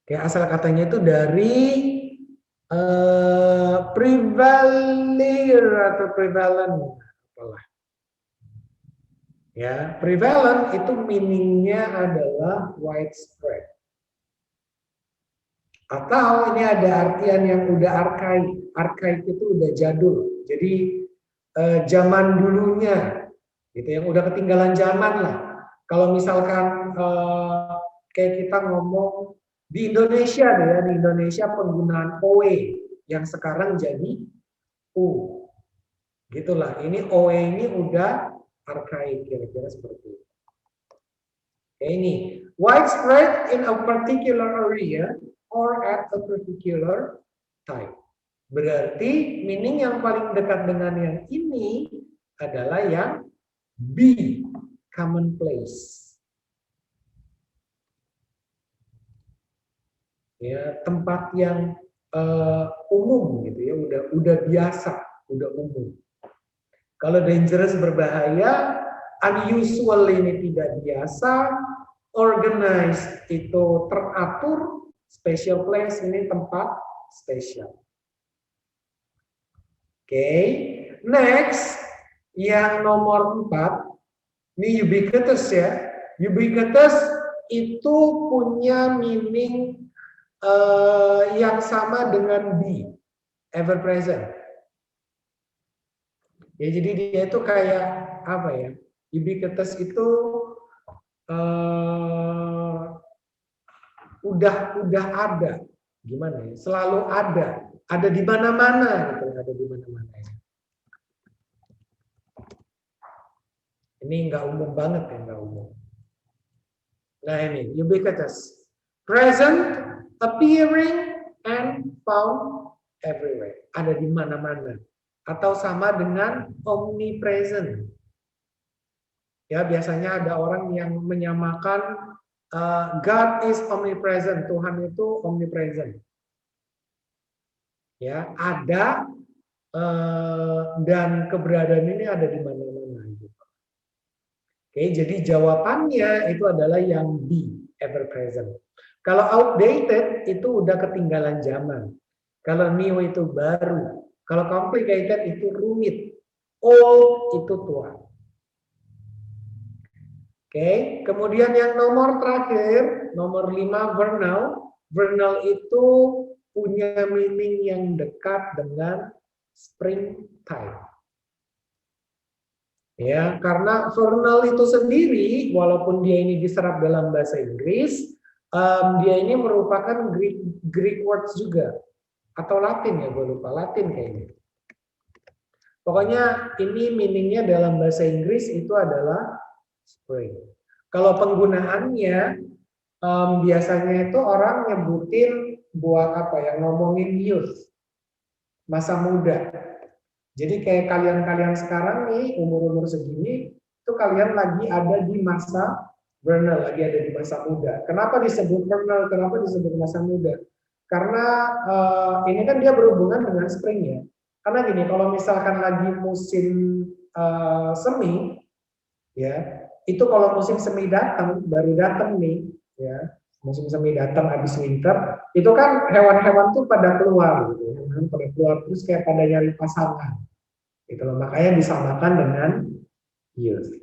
[SPEAKER 1] Oke, asal katanya itu dari prevaler atau prevalent apalah. Ya, prevalent itu meaningnya adalah widespread. Atau ini ada artian yang udah arkaik. Arkaik itu udah jadul. Jadi zaman dulunya, gitu yang udah ketinggalan zaman lah. Kalau misalkan kayak kita ngomong di Indonesia deh ya, di Indonesia penggunaan OE yang sekarang jadi U. Gitulah, ini OE ini udah arkaik kira-kira seperti itu. Oke, ini widespread in a particular area or at a particular time. Berarti meaning yang paling dekat dengan yang ini adalah yang B, commonplace. Ya, tempat yang umum gitu ya, udah biasa, udah umum. Kalau dangerous berbahaya, unusual ini tidak biasa, organized itu teratur, special place ini tempat spesial. Oke, next yang nomor 4, ini ubiquitous ya. Ubiquitous itu punya meaning yang sama dengan B, ever present. Ya, jadi dia itu kayak apa ya? Ubiquitous itu udah ada, gimana ya? Selalu ada di mana-mana gitu, ada di mana-mana ya. Ini nggak umum banget ya, nggak umum. Nah ini ubiquitous, present, appearing and found everywhere. Ada di mana-mana. atau sama dengan omnipresent. Ya, biasanya ada orang yang menyamakan God is omnipresent, Tuhan itu omnipresent. Ya, ada dan keberadaan ini ada di mana-mana. Gitu. Oke, jadi jawabannya itu adalah yang B, ever present. Kalau outdated itu udah ketinggalan zaman. Kalau new itu baru. Kalau complicated itu rumit. Old itu tua. Oke, kemudian yang nomor terakhir, nomor 5, vernal. Vernal itu punya meaning yang dekat dengan springtime. Ya, karena vernal itu sendiri, walaupun dia ini diserap dalam bahasa Inggris, dia ini merupakan Greek words juga, atau Latin ya, gue lupa Latin kayaknya. Pokoknya ini meaningnya dalam bahasa Inggris itu adalah spring. Kalau penggunaannya biasanya itu orang nyebutin buat apa ya, ngomongin youth, masa muda. Jadi kayak kalian-kalian sekarang nih umur-umur segini itu kalian lagi ada di masa vernal, lagi ada di masa muda. Kenapa disebut vernal? Kenapa disebut masa muda? Karena ini kan dia berhubungan dengan spring ya. Karena gini, kalau misalkan lagi musim semi, ya itu kalau musim semi datang, baru datang nih, ya musim semi datang habis winter, itu kan hewan-hewan tuh pada keluar, gitu, pada keluar terus kayak pada nyari pasangan, gitu loh. Makanya disamakan dengan youth.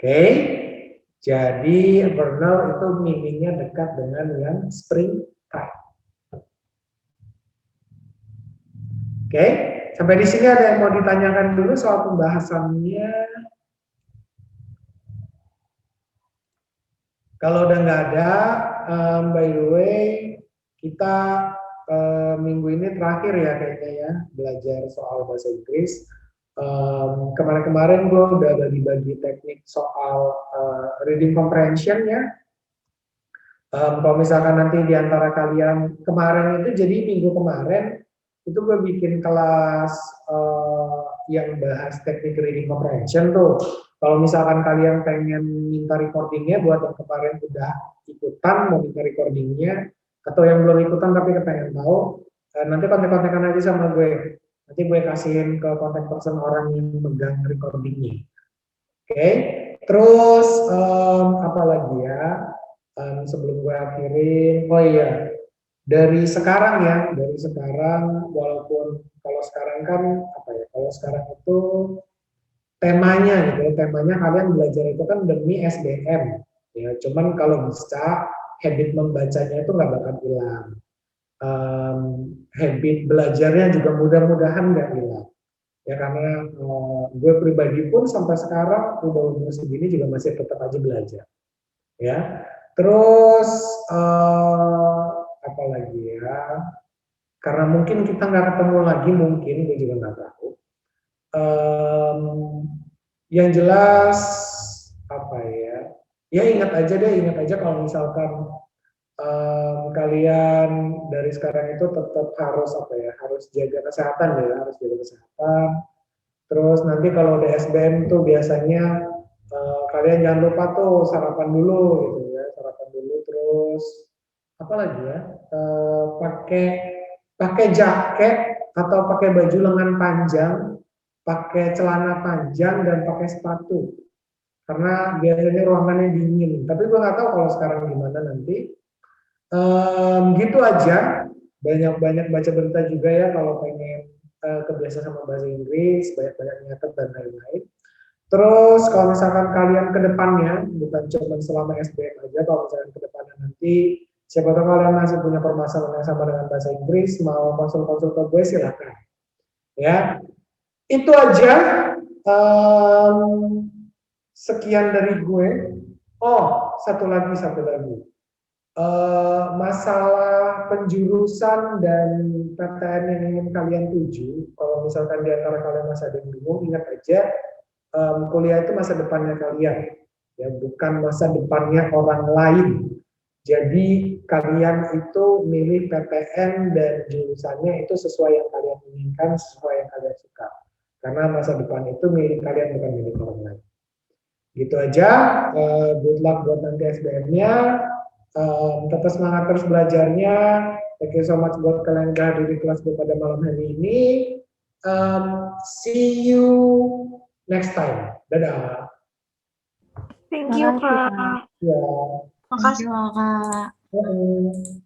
[SPEAKER 1] Oke, jadi vernal itu meaningnya dekat dengan yang springtime. Oke, sampai di sini ada yang mau ditanyakan dulu soal pembahasannya? Kalau udah nggak ada, by the way, kita minggu ini terakhir ya kayaknya ya belajar soal bahasa Inggris. Kemarin-kemarin gue udah bagi-bagi teknik soal reading comprehension ya. Kalau misalkan nanti di antara kalian kemarin itu, jadi minggu kemarin itu gue bikin kelas yang bahas teknik reading comprehension tuh. Kalau misalkan kalian pengen minta recordingnya, buat yang kemarin udah ikutan mau minta recordingnya, atau yang belum ikutan tapi kepengen tahu, nanti kontak-kontakan aja sama gue. Nanti gue kasihin ke kontak person orang yang megang recordingnya. Oke, terus apa lagi ya? Sebelum gue akhirin, oh iya. Dari sekarang, walaupun kalau sekarang kan apa ya, kalau sekarang itu temanya gitu, temanya kalian belajar itu kan demi SBM ya, cuman kalau bisa habit membacanya itu nggak bakal hilang, habit belajarnya juga mudah-mudahan nggak hilang ya, karena gue pribadi pun sampai sekarang udah umur segini juga masih tetap aja belajar ya. Terus apa lagi ya, karena mungkin kita nggak ketemu lagi, mungkin gue juga nggak tahu. Yang jelas apa ya, ya ingat aja kalau misalkan kalian dari sekarang itu tetap harus apa ya, harus jaga kesehatan ya, harus jaga kesehatan. Terus nanti kalau udah SBM tuh biasanya kalian jangan lupa tuh sarapan dulu gitu ya, sarapan dulu. Terus apa lagi ya, pakai jaket atau pakai baju lengan panjang, pakai celana panjang dan pakai sepatu, karena biasanya ruangannya dingin. Tapi gue nggak tahu kalau sekarang gimana nanti. Gitu aja, banyak-banyak baca berita juga ya kalau pengen kebiasaan sama bahasa Inggris, banyak-banyak nyatet dan lain-lain. Terus kalau misalkan kalian ke depannya, bukan cuma selama SBM aja, kalau misalkan ke depannya nanti siapa tahu kalian masih punya permasalahan yang sama dengan bahasa Inggris, mau konsul-konsul ke gue silakan. Ya, itu aja. Sekian dari gue. Oh, satu lagi. Masalah penjurusan dan PTN yang ingin kalian tuju, kalau misalkan di antara kalian masih ada yang bingung, ingat aja kuliah itu masa depannya kalian, ya bukan masa depannya orang lain. Jadi kalian itu milih PTN dan jurusannya itu sesuai yang kalian inginkan, sesuai yang kalian suka. Karena masa depan itu milik kalian, bukan milik orang lain. Gitu aja. Good luck buat nanti SBM-nya. Tetap semangat terus belajarnya. Thank you so much buat kalian yang udah hadir di kelas gue pada malam hari ini. See you next time. Dadah.
[SPEAKER 5] Thank you,
[SPEAKER 2] Makasih,
[SPEAKER 5] Kak.
[SPEAKER 1] Ya.
[SPEAKER 5] Makasih.
[SPEAKER 3] Kak.
[SPEAKER 1] Bye.